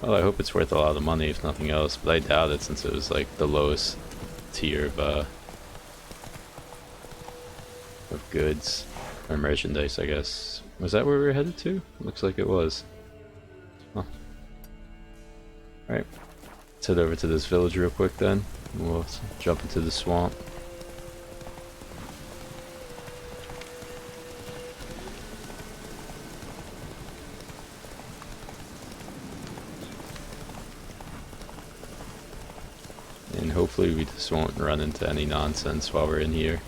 Well, I hope it's worth a lot of money if nothing else, but I doubt it since it was like the lowest tier of goods. Or merchandise, I guess. Was that where we were headed to? Looks like it was. Huh. Alright. Let's head over to this village real quick then. We'll jump into the swamp. And hopefully we just won't run into any nonsense while we're in here.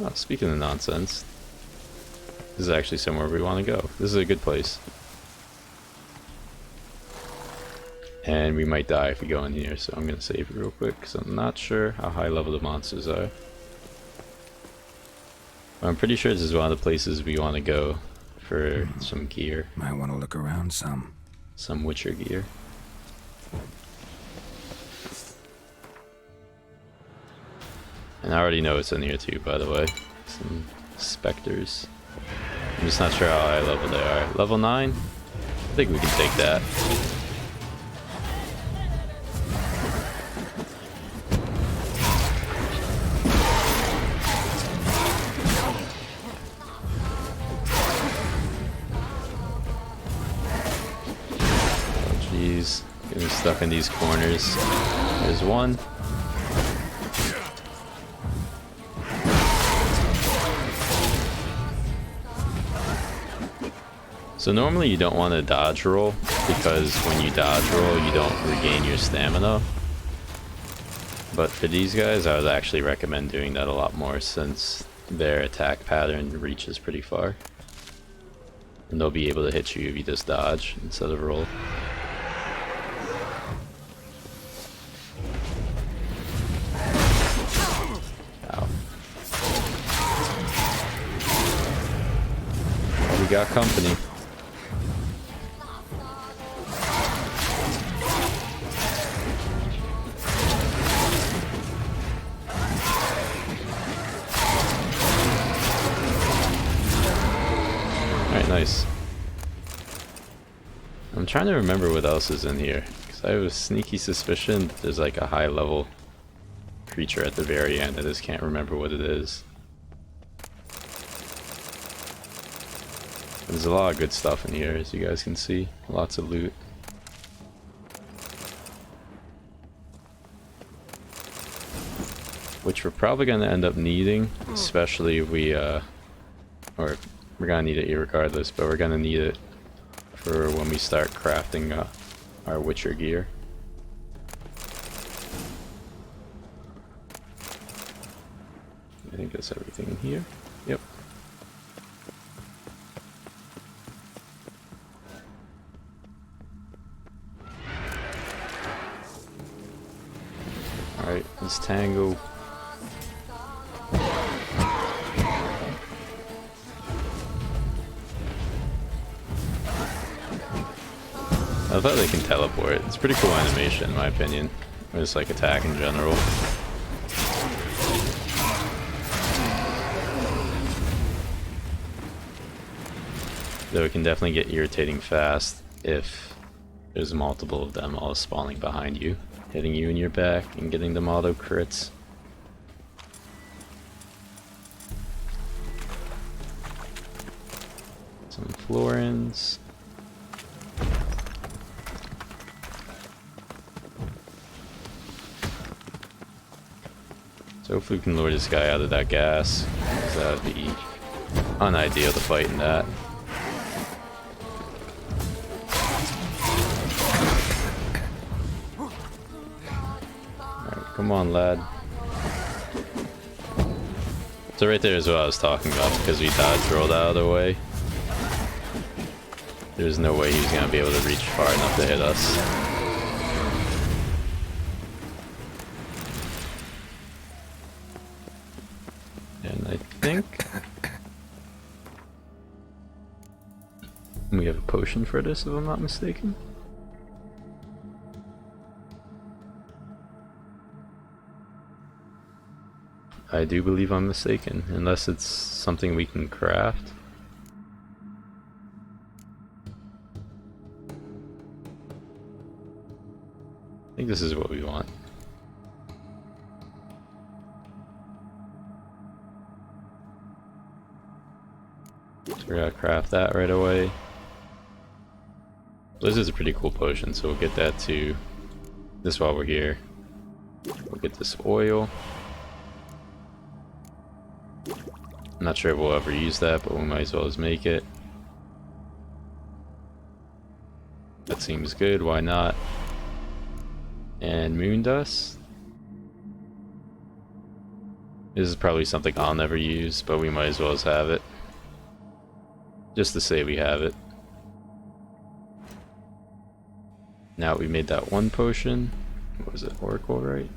Oh, speaking of nonsense, this is actually somewhere we want to go. This is a good place. And we might die if we go in here, so I'm going to save it real quick, because I'm not sure how high level the monsters are. I'm pretty sure this is one of the places we want to go for some gear. Might want to look around some. Some Witcher gear. And I already know it's in here too, by the way. Some specters. I'm just not sure how high level they are. Level 9? I think we can take that. Oh jeez. Getting stuck in these corners. There's one. So normally you don't want to dodge roll, because when you dodge roll, you don't regain your stamina. But for these guys, I would actually recommend doing that a lot more since their attack pattern reaches pretty far. And they'll be able to hit you if you just dodge instead of roll. Ow. Well, we got company. Nice. I'm trying to remember what else is in here, because I have a sneaky suspicion that there's like a high level creature at the very end. I just can't remember what it is. There's a lot of good stuff in here, as you guys can see. Lots of loot. Which we're probably going to end up needing, especially if we, we're gonna need it regardless, but we're gonna need it for when we start crafting our Witcher gear. I think that's everything in here. Yep. Alright, let's tango. I thought they can teleport. It's pretty cool animation in my opinion. Or just like attack in general. Though it can definitely get irritating fast if there's multiple of them all spawning behind you, hitting you in your back and getting them auto crits. Some florins. So hopefully we can lure this guy out of that gas, because that would be unideal to fight in that. Alright, come on lad. So right there is what I was talking about, because we dodge rolled out of the way. There's no way he's going to be able to reach far enough to hit us. We have a potion for this, if I'm not mistaken. I do believe I'm mistaken, unless it's something we can craft. I think this is what we want. So we're gonna craft that right away. This is a pretty cool potion, so we'll get that too. This while we're here. We'll get this oil. I'm not sure if we'll ever use that, but we might as well just make it. That seems good, why not? And moon dust. This is probably something I'll never use, but we might as well just have it. Just to say we have it. Now we made that one potion. What was it? Oracle, right?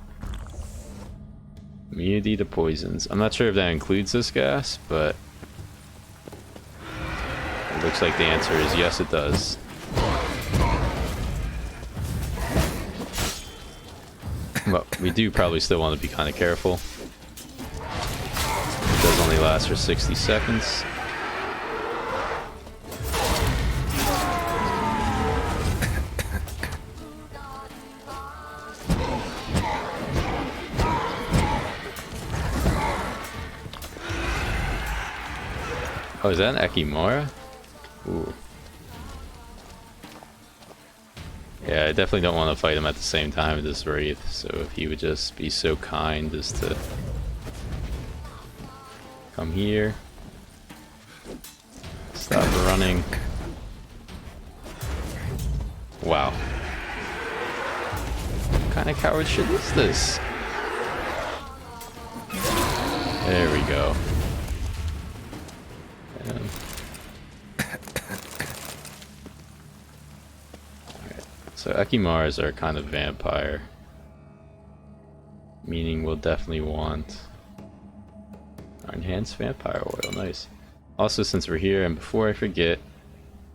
Immunity to poisons. I'm not sure if that includes this gas, but it looks like the answer is yes, it does. But we do probably still want to be kind of careful. It does only last for 60 seconds. Oh, is that an Ekimara? Ooh. Yeah, I definitely don't want to fight him at the same time with this Wraith, so if he would just be so kind as to come here. Stop running. Wow. What kind of coward shit is this? There we go. Alright, so Ekimars are kind of vampire. Meaning we'll definitely want our enhanced vampire oil. Nice. Also, since we're here, and before I forget,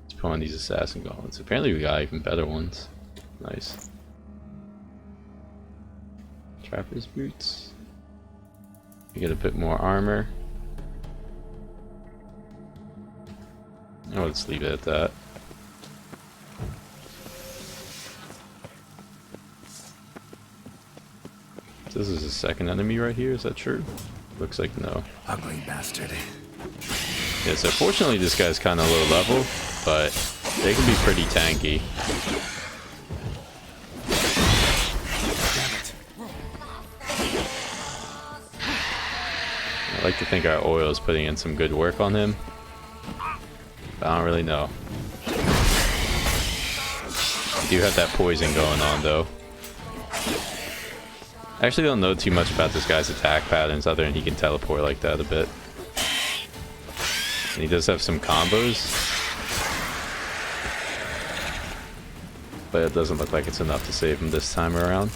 let's put on these assassin gauntlets. Apparently we got even better ones. Nice. Trapper's boots. We get a bit more armor. Oh, let's leave it at that. This is a second enemy right here, is that true? Looks like no. Ugly bastard. Yeah, so fortunately this guy's kind of low level, but they can be pretty tanky. I like to think our oil is putting in some good work on him, but I don't really know. We do have that poison going on though. I actually don't know too much about this guy's attack patterns other than he can teleport like that a bit. And he does have some combos, but it doesn't look like it's enough to save him this time around.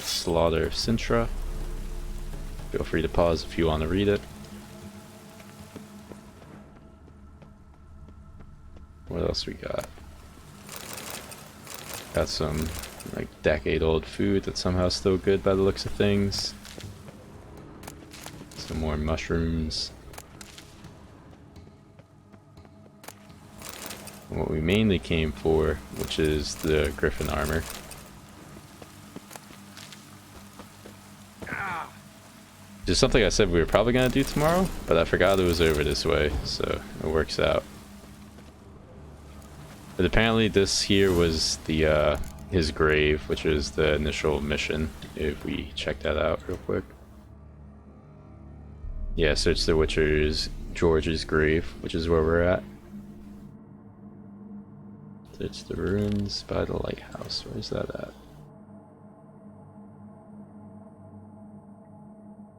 Slaughter of Sintra. Feel free to pause if you want to read it. What else we got? Got some like decade-old food that's somehow still good by the looks of things. Some more mushrooms. And what we mainly came for, which is the griffin armor. Just something I said we were probably gonna do tomorrow, but I forgot it was over this way, so it works out. But apparently this here was the his grave, which is the initial mission, if we check that out real quick. Yeah, search the Witcher's George's grave, which is where we're at. Search the ruins by the lighthouse. Where's that at?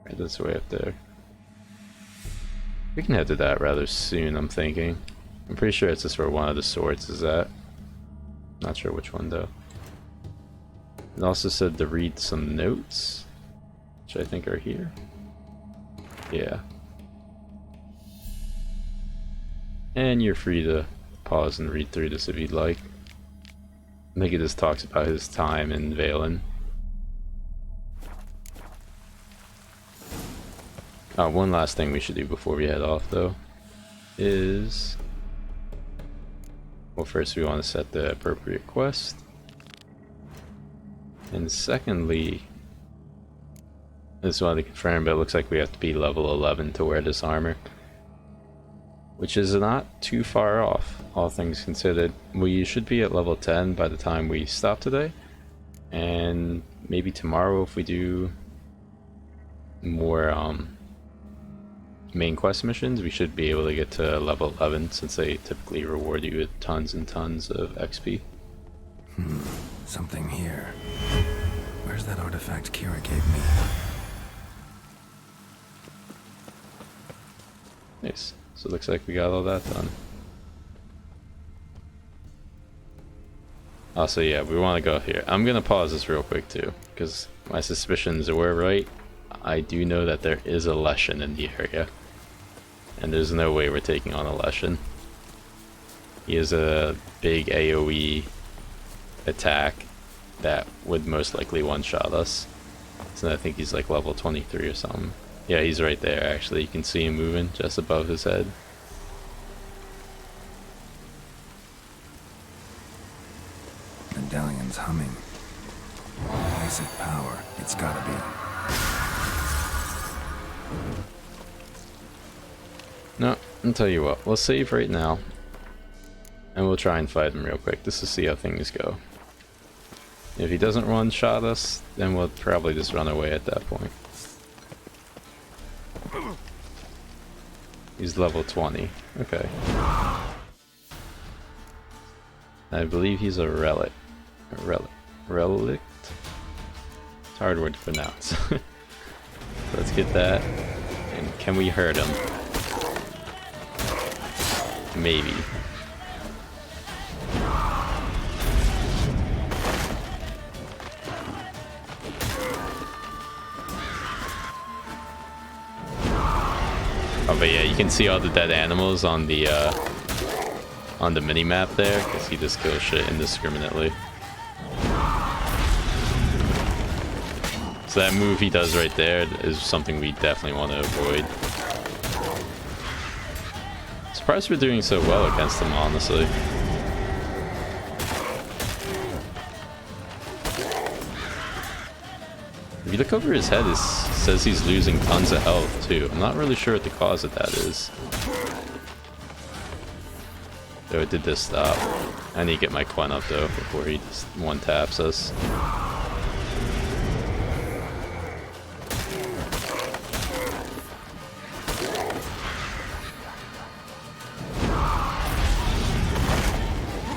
Right, that's way up there. We can head to that rather soon, I'm thinking. I'm pretty sure it's just where one of the swords is at. Not sure which one though. It also said to read some notes, which I think are here. Yeah. And you're free to pause and read through this if you'd like. I think it just talks about his time in Valen. One last thing we should do before we head off though is, well, first we want to set the appropriate quest, and secondly, I just wanted to confirm, but it looks like we have to be level 11 to wear this armor, which is not too far off, all things considered. We should be at level 10 by the time we stop today, and maybe tomorrow if we do more main quest missions, we should be able to get to level 11 since they typically reward you with tons and tons of XP. Something here. Where's that artifact Kira gave me? Nice. So it looks like we got all that done. Also, yeah, we want to go here. I'm gonna pause this real quick too, because my suspicions were right. I do know that there is a Leshen in the area, and there's no way we're taking on a Leshen. He has a big AoE attack that would most likely one-shot us. So I think he's like level 23 or something. Yeah, he's right there actually. You can see him moving just above his head. Medallion's humming. Place of power. It's gotta be. No, I'll tell you what, we'll save right now, and we'll try and fight him real quick just to see how things go. If he doesn't one-shot us, then we'll probably just run away at that point. He's level 20. Okay. I believe he's a relic. Relict? It's a hard word to pronounce. Let's get that. And can we hurt him? Maybe. Oh, but yeah, you can see all the dead animals on the mini-map there, because he just kills shit indiscriminately. So that move he does right there is something we definitely want to avoid. Surprised we're doing so well against him, honestly. If you look over his head, it says he's losing tons of health, too. I'm not really sure what the cause of that is. Though it did just stop. I need to get my Quen up, though, before he just one-taps us.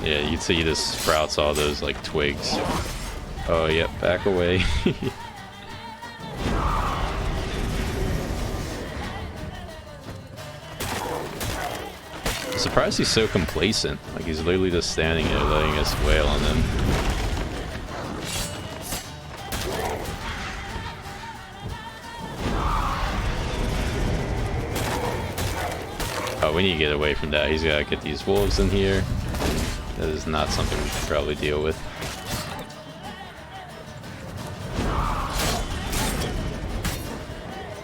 Yeah, you'd see he just sprouts all those, like, twigs. Oh, yep, back away. I'm surprised he's so complacent. Like, he's literally just standing there letting us wail on him. Oh, we need to get away from that. He's gotta get these wolves in here. That is not something we should probably deal with.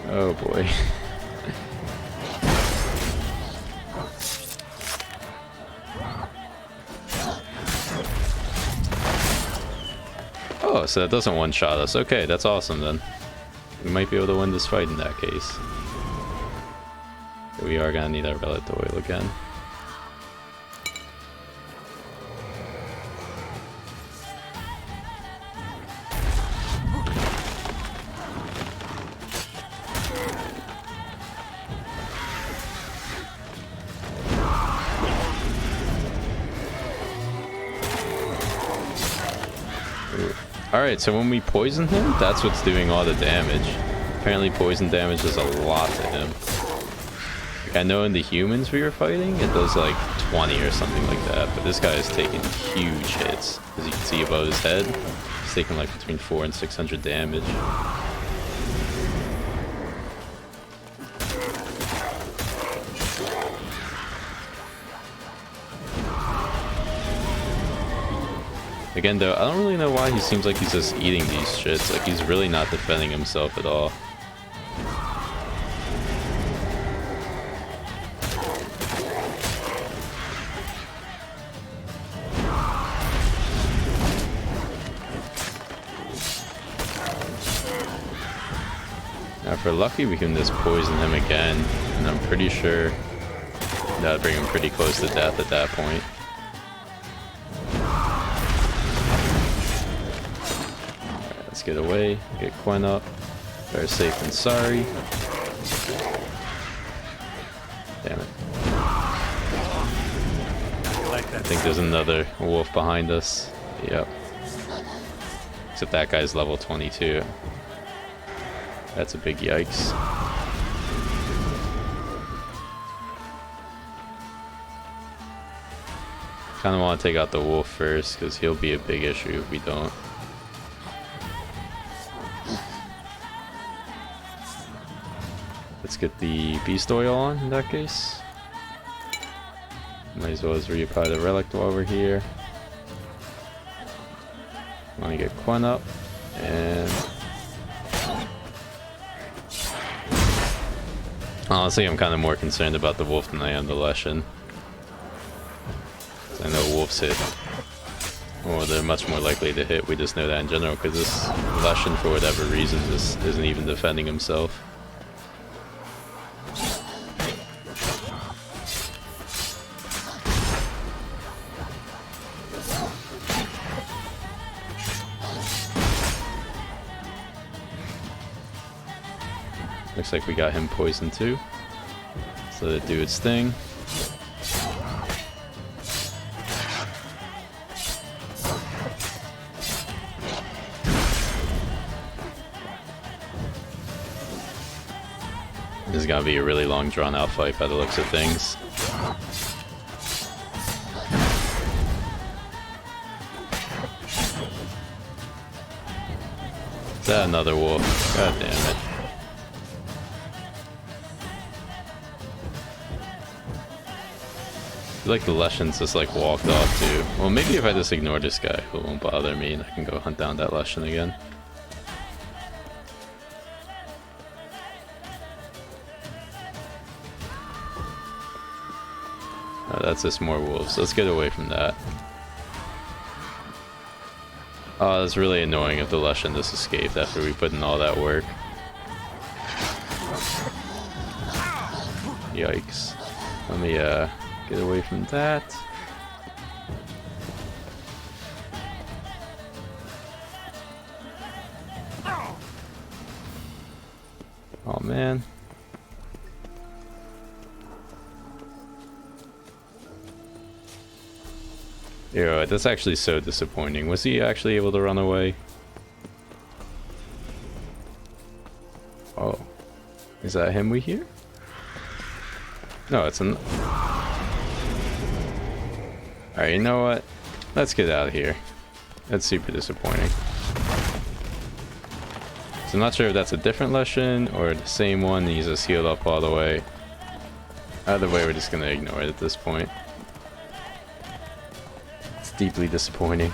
Oh boy. Oh, so that doesn't one-shot us. Okay, that's awesome then. We might be able to win this fight in that case. But we are gonna need our relic oil again. Alright, so when we poison him, that's what's doing all the damage. Apparently poison damage does a lot to him. Like, I know in the humans we were fighting, it does like 20 or something like that, but this guy is taking huge hits. As you can see above his head, he's taking like between 400 and 600 damage. Again, though, I don't really know why he seems like he's just eating these shits. Like, he's really not defending himself at all. Now, if we're lucky, we can just poison him again. And I'm pretty sure that'll bring him pretty close to death at that point. Get away, get Quen up. Better safe than sorry. Damn it. I think there's another wolf behind us. Yep. Except that guy's level 22. That's a big yikes. Kinda want to take out the wolf first, because he'll be a big issue if we don't. Let's get the beast oil on in that case. Might as well as reapply the relic while we're here. Want to get Quen up, and honestly, I'm kind of more concerned about the wolf than I am the Leshen. I know wolves hit, or they're much more likely to hit. We just know that in general because this Leshen, for whatever reason, just isn't even defending himself. Looks like we got him poisoned too. So let it do its thing. This is gonna be a really long drawn out fight by the looks of things. Is that another wolf? God damn it. I feel like the Leshens just like walked off too. Well, maybe if I just ignore this guy, it won't bother me and I can go hunt down that Leshen again. Oh, that's just more wolves. Let's get away from that. Oh, that's really annoying if the Leshen just escaped after we put in all that work. Yikes. Let me get away from that. Oh man. Yeah, that's actually so disappointing. Was he actually able to run away? Oh. Is that him we hear? No, it's an... Alright, you know what? Let's get out of here. That's super disappointing. So I'm not sure if that's a different Leshen or the same one and he's just healed up all the way. Either way, we're just gonna ignore it at this point. It's deeply disappointing.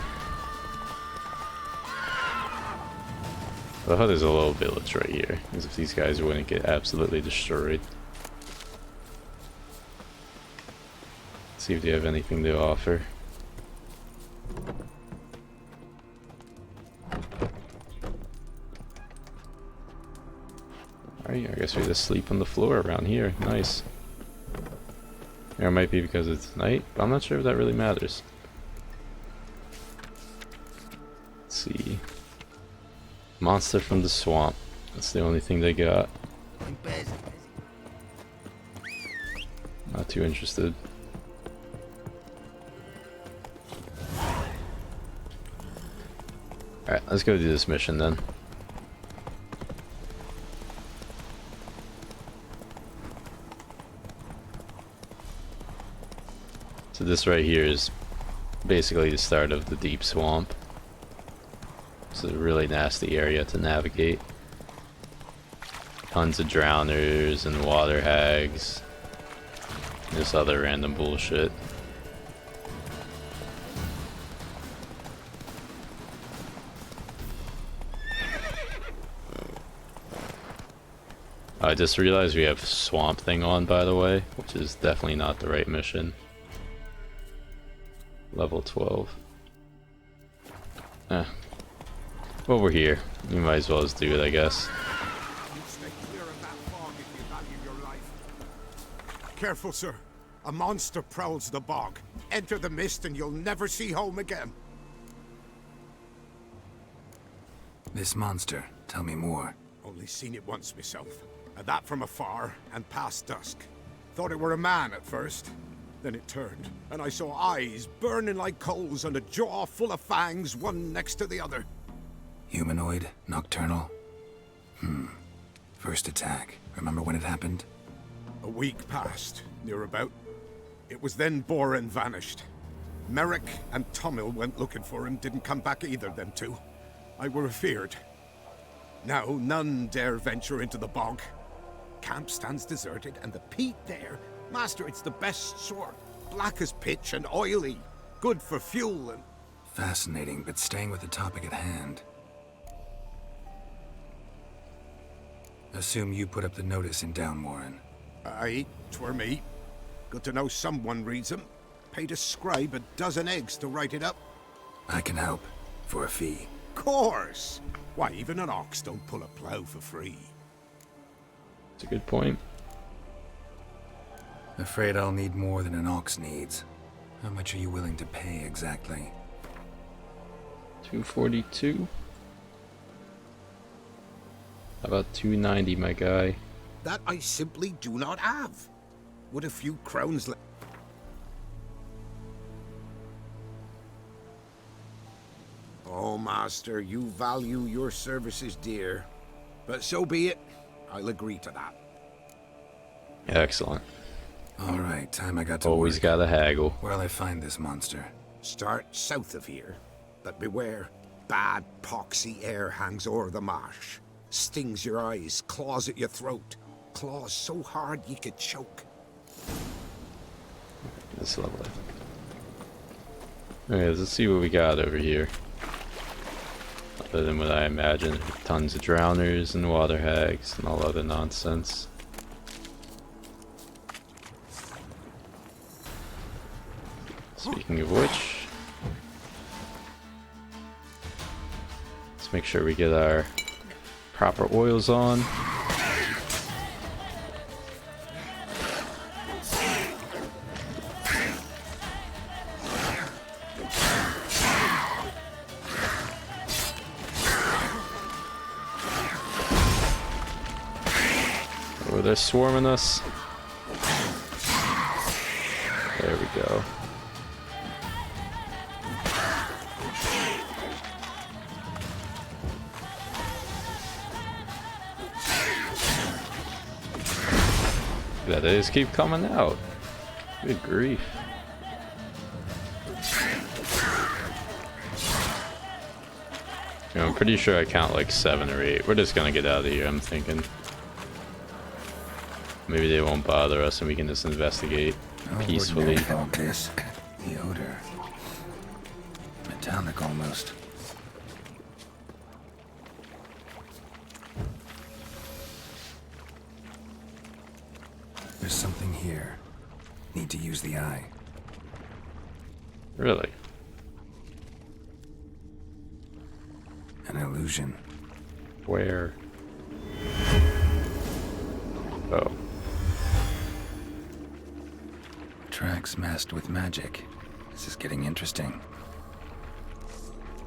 I thought there's a little village right here, as if these guys wouldn't get absolutely destroyed. See if they have anything to offer. Alright, I guess we just sleep on the floor around here. Nice. Or it might be because it's night, but I'm not sure if that really matters. Let's see. Monster from the swamp. That's the only thing they got. Not too interested. Alright, let's go do this mission then. So this right here is basically the start of the deep swamp. It's a really nasty area to navigate. Tons of drowners and water hags. This other random bullshit. I just realized we have Swamp Thing on, by the way, which is definitely not the right mission. Level 12. Eh. Well, we're here. You might as well just do it, I guess. Stay clear of that bog if you value your life. Careful, sir. A monster prowls the bog. Enter the mist and you'll never see home again. This monster, tell me more. Only seen it once myself. And that from afar and past dusk. Thought it were a man at first. Then it turned, and I saw eyes burning like coals and a jaw full of fangs, one next to the other. Humanoid? Nocturnal? First attack. Remember when it happened? A week passed, near about. It was then Boren vanished. Merrick and Tomil went looking for him, didn't come back either, them two. I were afeared. Now none dare venture into the bog. Camp stands deserted, and the peat there, master, it's the best sort. Black as pitch and oily. Good for fuel and... Fascinating, but staying with the topic at hand. Assume you put up the notice in Downwarren. Aye, 'twere me. Good to know someone reads them. Paid a scribe a dozen eggs to write it up. I can help. For a fee. Course! Why, even an ox don't pull a plough for free. That's a good point. Afraid I'll need more than an ox needs. How much are you willing to pay exactly? 242. How about 290, my guy? That I simply do not have. Would a few crowns Oh, Master, you value your services dear. But so be it. I'll agree to that. Excellent. All right, time I got to Always work. gotta haggle. Where'll I find this monster? Start south of here. But beware, bad poxy air hangs o'er the marsh. Stings your eyes, claws at your throat. Claws so hard you could choke. That's lovely. Okay, let's see what we got over here. Other than what I imagine, tons of drowners and water hags and all other nonsense. Speaking of which, let's make sure we get our proper oils on. Oh, they're swarming us. There we go. Yeah, they just keep coming out. Good grief. You know, I'm pretty sure I count like 7 or 8. We're just gonna get out of here, I'm thinking. Maybe they won't bother us and we can just investigate peacefully. All this, the odor, metallic almost. There's something here. Need to use the eye. Really? An illusion. Where? Oh. Tracks masked with magic. This is getting interesting.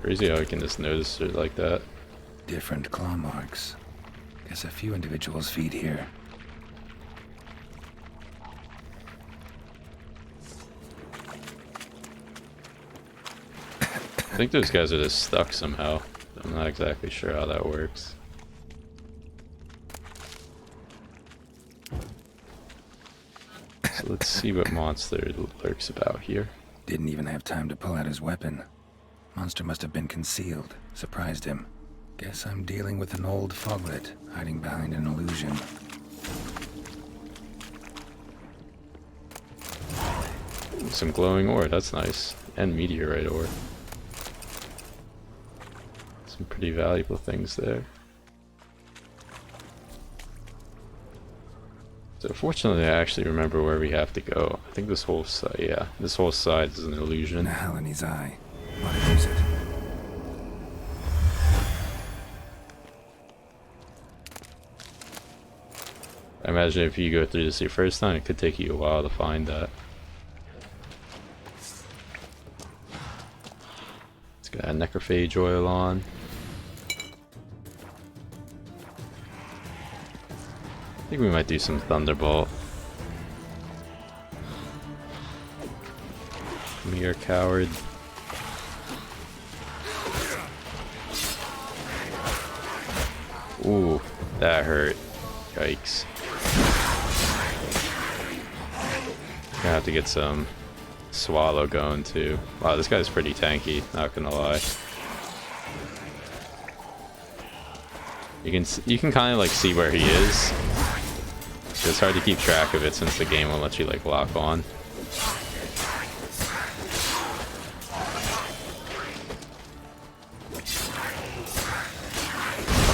Crazy how I can just notice it like that. Different claw marks. Guess a few individuals feed here. I think those guys are just stuck somehow. I'm not exactly sure how that works. So let's see what monster lurks about here. Didn't even have time to pull out his weapon. Monster must have been concealed. Surprised him. Guess I'm dealing with an old foglet, hiding behind an illusion. Some glowing ore, that's nice. And meteorite ore. Some pretty valuable things there. So fortunately I actually remember where we have to go. I think this whole side, yeah, this whole side is an illusion. The hell in his eye. Want to use it? I imagine if you go through this your first time, it could take you a while to find that. It's got a necrophage oil on. I think we might do some thunderbolt. Mere coward. Ooh, that hurt. Yikes. Gonna have to get some swallow going too. Wow, this guy's pretty tanky, not gonna lie. You can kind of like see where he is. It's hard to keep track of it since the game won't let you like lock on.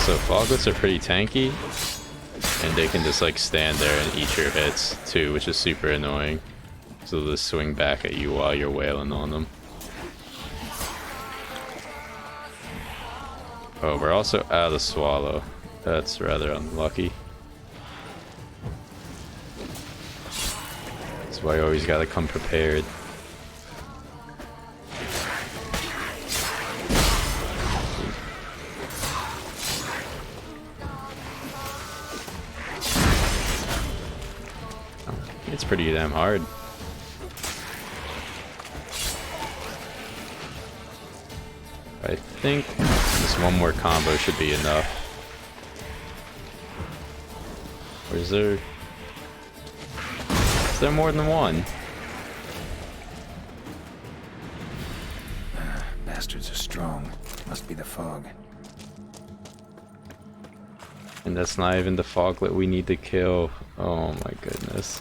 So foglets are pretty tanky, and they can just like stand there and eat your hits too, which is super annoying. So they'll just swing back at you while you're wailing on them. Oh, we're also out of swallow. That's rather unlucky. That's why you always gotta come prepared. It's pretty damn hard. I think just one more combo should be enough. Or is there more than one? Bastards are strong. Must be the fog. And that's not even the foglet we need to kill. Oh my goodness.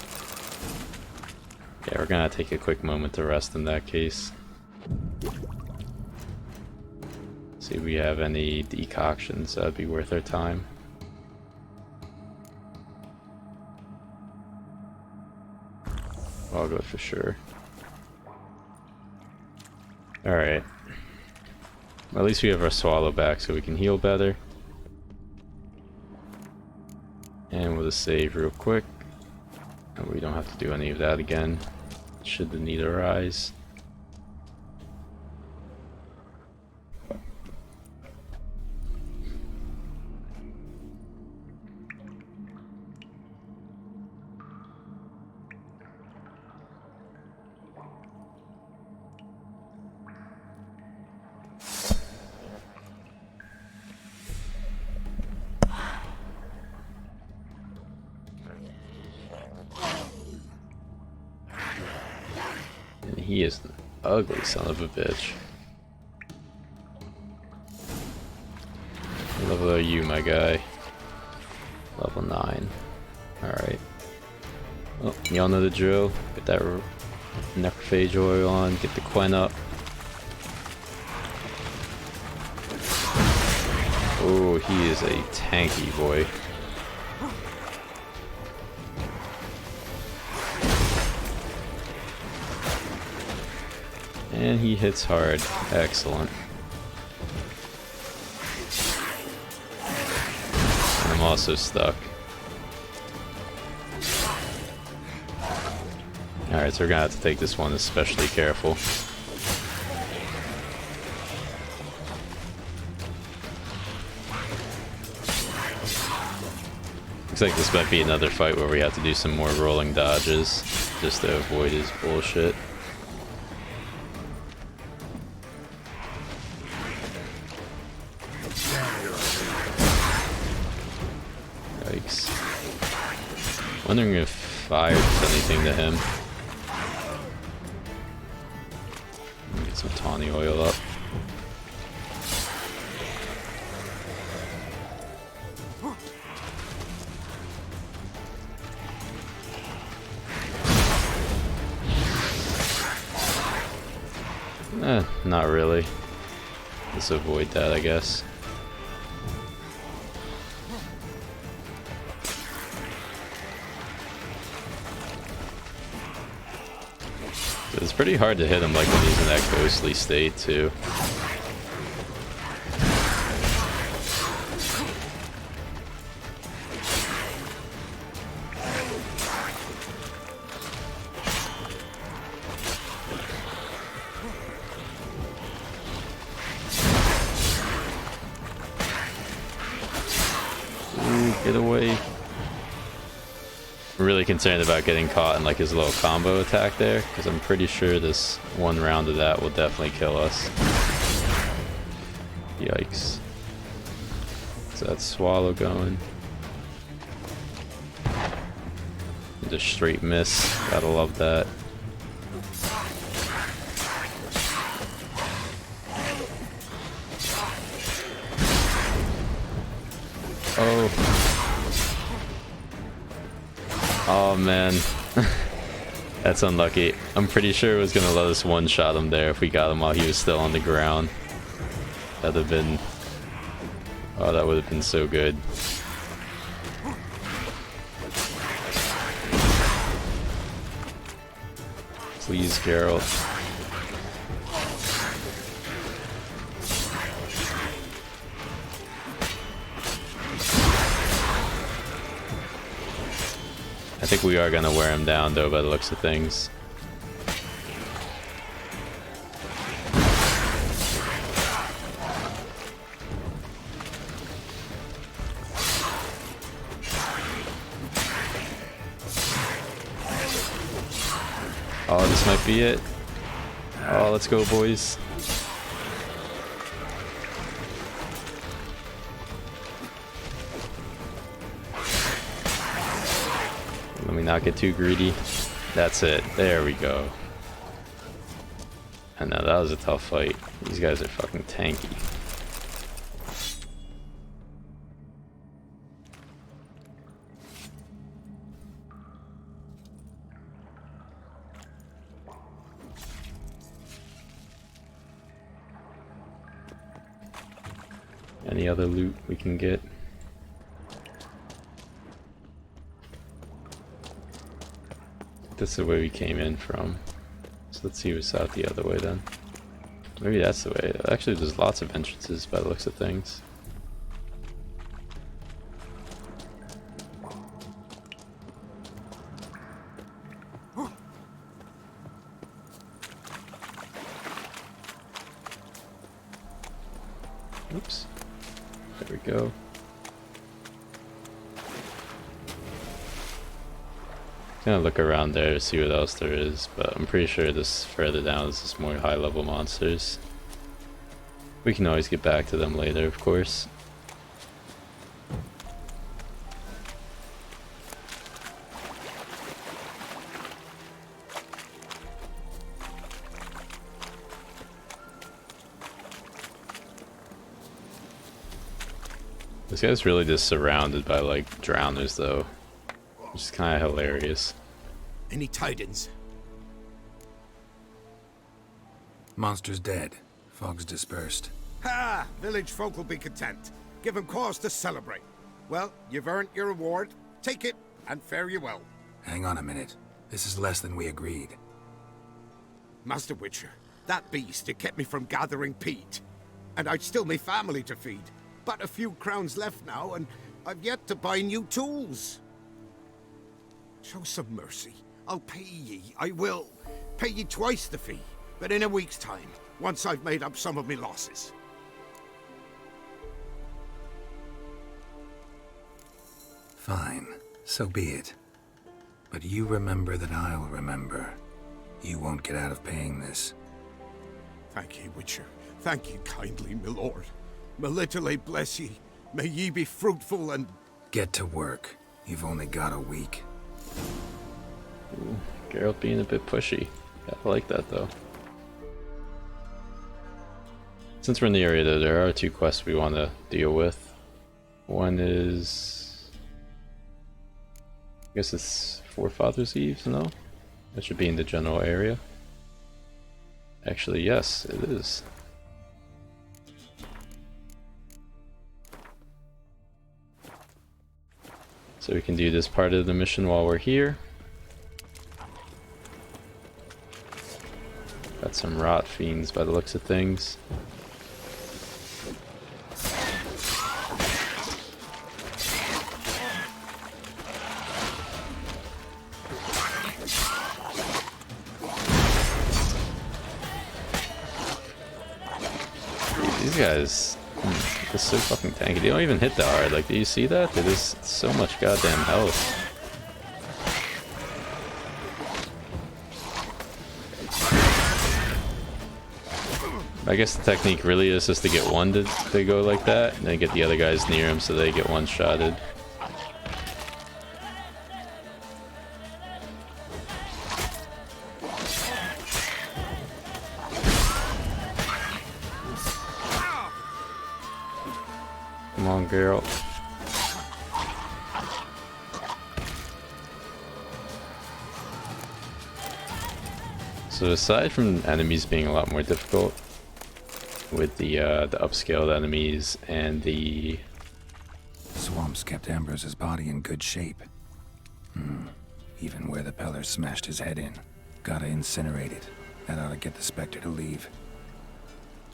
Yeah, we're gonna take a quick moment to rest in that case. See if we have any decoctions that'd be worth our time. Foglet for sure. Alright. Well, at least we have our swallow back so we can heal better. And we'll just save real quick. And we don't have to do any of that again, should the need arise. He is an ugly son of a bitch. What level are you, my guy? Level 9. Alright. Well, y'all know the drill. Get that necrophage oil on, get the Quen up. Oh, he is a tanky boy. And he hits hard. Excellent. And I'm also stuck. Alright, so we're gonna have to take this one especially careful. Looks like this might be another fight where we have to do some more rolling dodges just to avoid his bullshit. Yikes. Wondering if fire does anything to him. Get some tawny oil up. Not really. Let's avoid that, I guess. It's pretty hard to hit him like when he's in that ghostly state too. Ooh, get away. I'm really concerned about getting caught in like his little combo attack there, because I'm pretty sure this one round of that will definitely kill us. Yikes. Is that swallow going? Just straight miss. Gotta love that. Oh. Oh man, that's unlucky. I'm pretty sure it was gonna let us one-shot him there if we got him while he was still on the ground. That'd have been... oh, that would have been so good. Please, Geralt. I think we are gonna wear him down though by the looks of things. Oh, this might be it. Oh, let's go, boys. Let me not get too greedy. That's it. There we go. I know, that was a tough fight. These guys are fucking tanky. Any other loot we can get? That's the way we came in from. So let's see what's out the other way then. Maybe that's the way. Actually, there's lots of entrances by the looks of things. Oops. There we go. Gonna look around there to see what else there is, but I'm pretty sure this further down is just more high level monsters. We can always get back to them later, of course. This guy's really just surrounded by like drowners though, which is kind of hilarious. Any tidings? Monster's dead. Fog's dispersed. Ha! Village folk will be content. Give 'em cause to celebrate. Well, you've earned your reward. Take it, and fare you well. Hang on a minute. This is less than we agreed. Master Witcher, that beast, it kept me from gathering peat. And I'd still me family to feed. But a few crowns left now, and I've yet to buy new tools. Show some mercy. I'll pay ye, I will. Pay ye twice the fee, but in a week's time, once I've made up some of me losses. Fine, so be it. But you remember that I'll remember. You won't get out of paying this. Thank ye, Witcher. Thank ye kindly, my lord. Melitele bless ye. May ye be fruitful and... Get to work. You've only got a week. Ooh, Geralt being a bit pushy. I like that though. Since we're in the area though, there are two quests we want to deal with. One is... I guess it's Forefathers' Eve, no? That should be in the general area. Actually, yes, it is. So we can do this part of the mission while we're here. Got some rot fiends by the looks of things. These guys, they're so fucking tanky. They don't even hit that hard. Like, do you see that? They just so much goddamn health. I guess the technique really is just to get one to go like that, and then get the other guys near him so they get one-shotted. Come on, Geralt. So aside from enemies being a lot more difficult, with the upscaled enemies and the... Swamps kept Ambrose's body in good shape. Even where the Peller smashed his head in. Gotta incinerate it. That ought to get the Spectre to leave.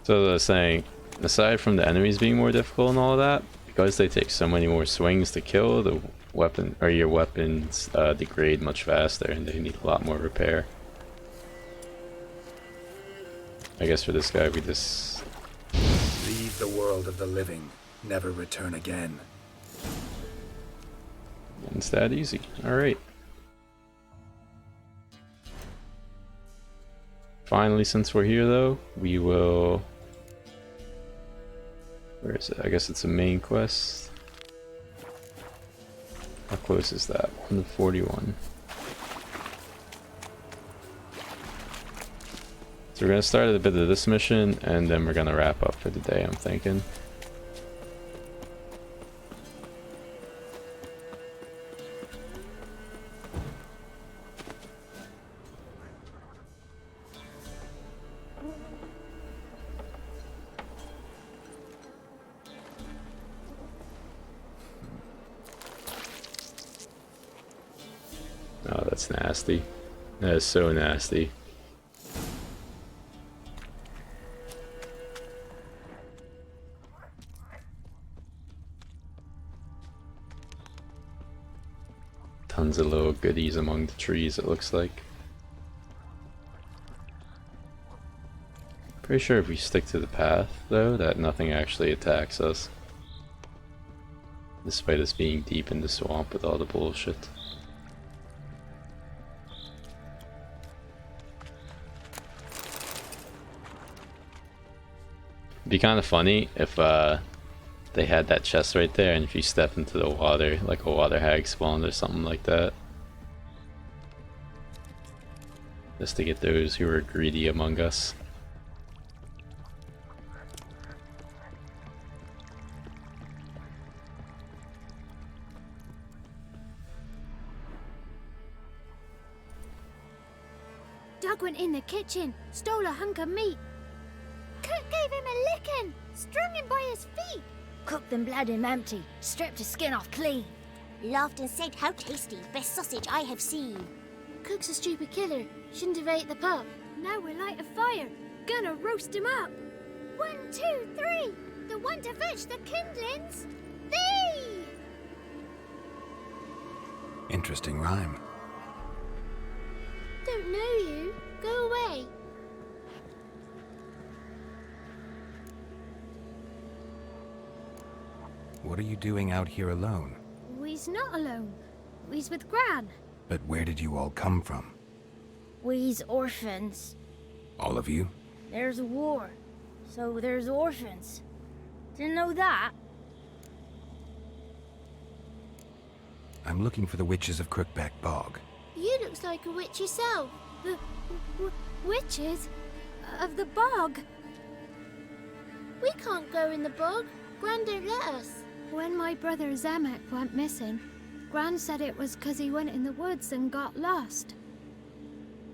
So I was saying, aside from the enemies being more difficult and all of that, because they take so many more swings to kill, the weapon or your weapons degrade much faster and they need a lot more repair. I guess for this guy we just... Leave the world of the living. Never return again. It's that easy. Alright. Finally, since we're here though, we will... Where is it? I guess it's a main quest. How close is that? 141. So we're gonna start at a bit of this mission, and then we're gonna wrap up for the day, I'm thinking. Oh, that's nasty. That is so nasty. Tons of little goodies among the trees, it looks like. Pretty sure if we stick to the path, though, that nothing actually attacks us. Despite us being deep in the swamp with all the bullshit. It'd be kind of funny if they had that chest right there, and if you step into the water, like a water hag spawned or something like that. Just to get those who are greedy among us. Doug went in the kitchen, stole a hunk of meat. Cook gave him a licking, strung him by his feet. Cooked and bled him empty, stripped his skin off clean. Laughed and said, "How tasty, best sausage I have seen." Cook's a stupid killer, shouldn't have ate the pup. Now we'll light a fire, gonna roast him up. 1, 2, 3, the one to fetch the kindlings, thee! Interesting rhyme. Don't know you, go away. What are you doing out here alone? We's not alone, we's with Gran. But where did you all come from? We's orphans. All of you? There's a war, so there's orphans. Didn't know that? I'm looking for the witches of Crookback Bog. You looks like a witch yourself. The witches of the bog. We can't go in the bog. Gran don't let us. When my brother Zamek went missing, Gran said it was 'cause he went in the woods and got lost.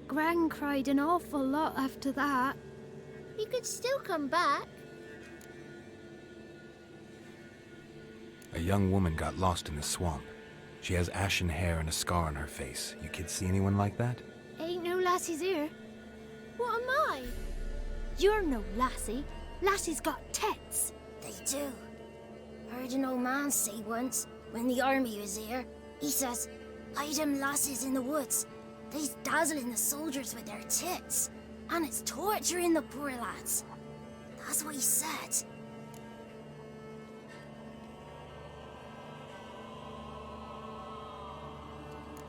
Gran cried an awful lot after that. He could still come back. A young woman got lost in the swamp. She has ashen hair and a scar on her face. You kids see anyone like that? Ain't no lassies here. What am I? You're no lassie. Lassies got tits. They do. Heard an old man say once, when the army was here, he says, "Hide them lasses in the woods. They's dazzling the soldiers with their tits, and it's torturing the poor lads." That's what he said.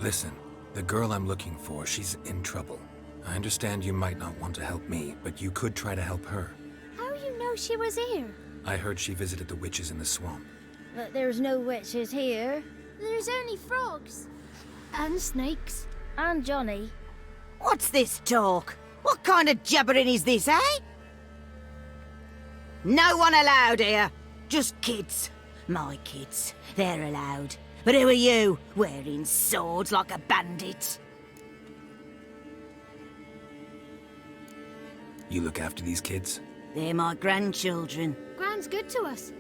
Listen, the girl I'm looking for, she's in trouble. I understand you might not want to help me, but you could try to help her. How you know she was here? I heard she visited the witches in the swamp. But there's no witches here. There's only frogs. And snakes. And Johnny. What's this talk? What kind of jabbering is this, eh? No one allowed here. Just kids. My kids. They're allowed. But who are you, wearing swords like a bandit? You look after these kids? They're my grandchildren. Gran's good to us.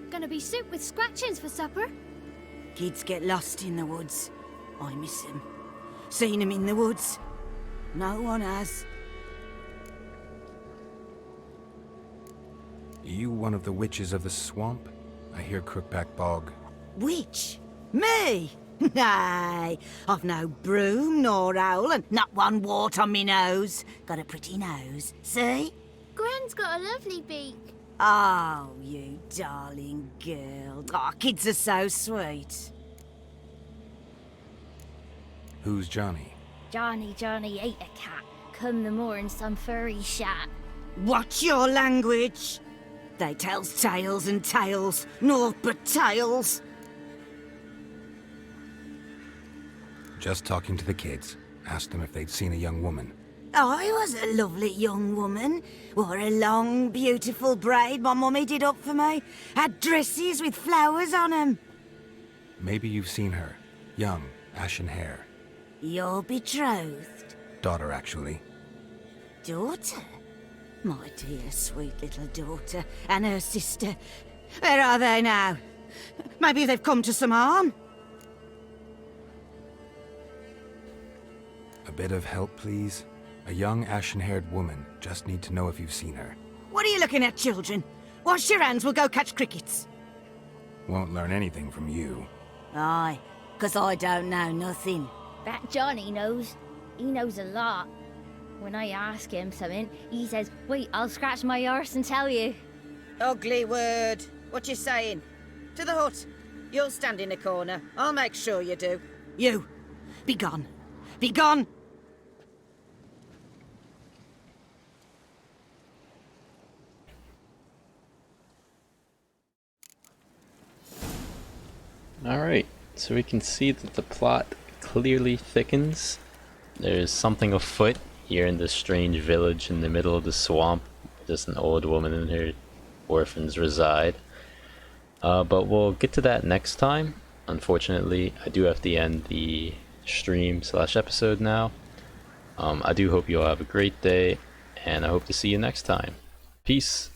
Gonna be soup with scratchings for supper. Kids get lost in the woods. I miss them. Seen them in the woods. No one has. You one of the witches of the swamp? I hear Crookback Bog. Witch? Me? Nay, I've no broom nor owl and not one wart on me nose. Got a pretty nose, see? Gran's got a lovely beak. Oh, you darling girl. Oh, kids are so sweet. Who's Johnny? Johnny ate a cat, come the more in some furry shack. Watch your language. They tells tales and tales, naught but tales. Just talking to the kids. Asked them if they'd seen a young woman. I was a lovely young woman. Wore a long, beautiful braid my mummy did up for me. Had dresses with flowers on 'em. Maybe you've seen her. Young, ashen hair. Your betrothed? Daughter, actually. Daughter? My dear, sweet little daughter. And her sister. Where are they now? Maybe they've come to some harm? A bit of help, please? A young, ashen-haired woman. Just need to know if you've seen her. What are you looking at, children? Wash your hands, we'll go catch crickets. Won't learn anything from you. Aye, 'cause I don't know nothing. That Johnny knows. He knows a lot. When I ask him something, he says, wait, I'll scratch my arse and tell you. Ugly word. What you saying? To the hut. You'll stand in a corner. I'll make sure you do. You, be gone. Be gone! Alright, so we can see that the plot clearly thickens. There's something afoot here in this strange village in the middle of the swamp. Just an old woman and her orphans reside. But we'll get to that next time. Unfortunately, I do have to end the stream/episode now. I do hope you all have a great day, and I hope to see you next time. Peace.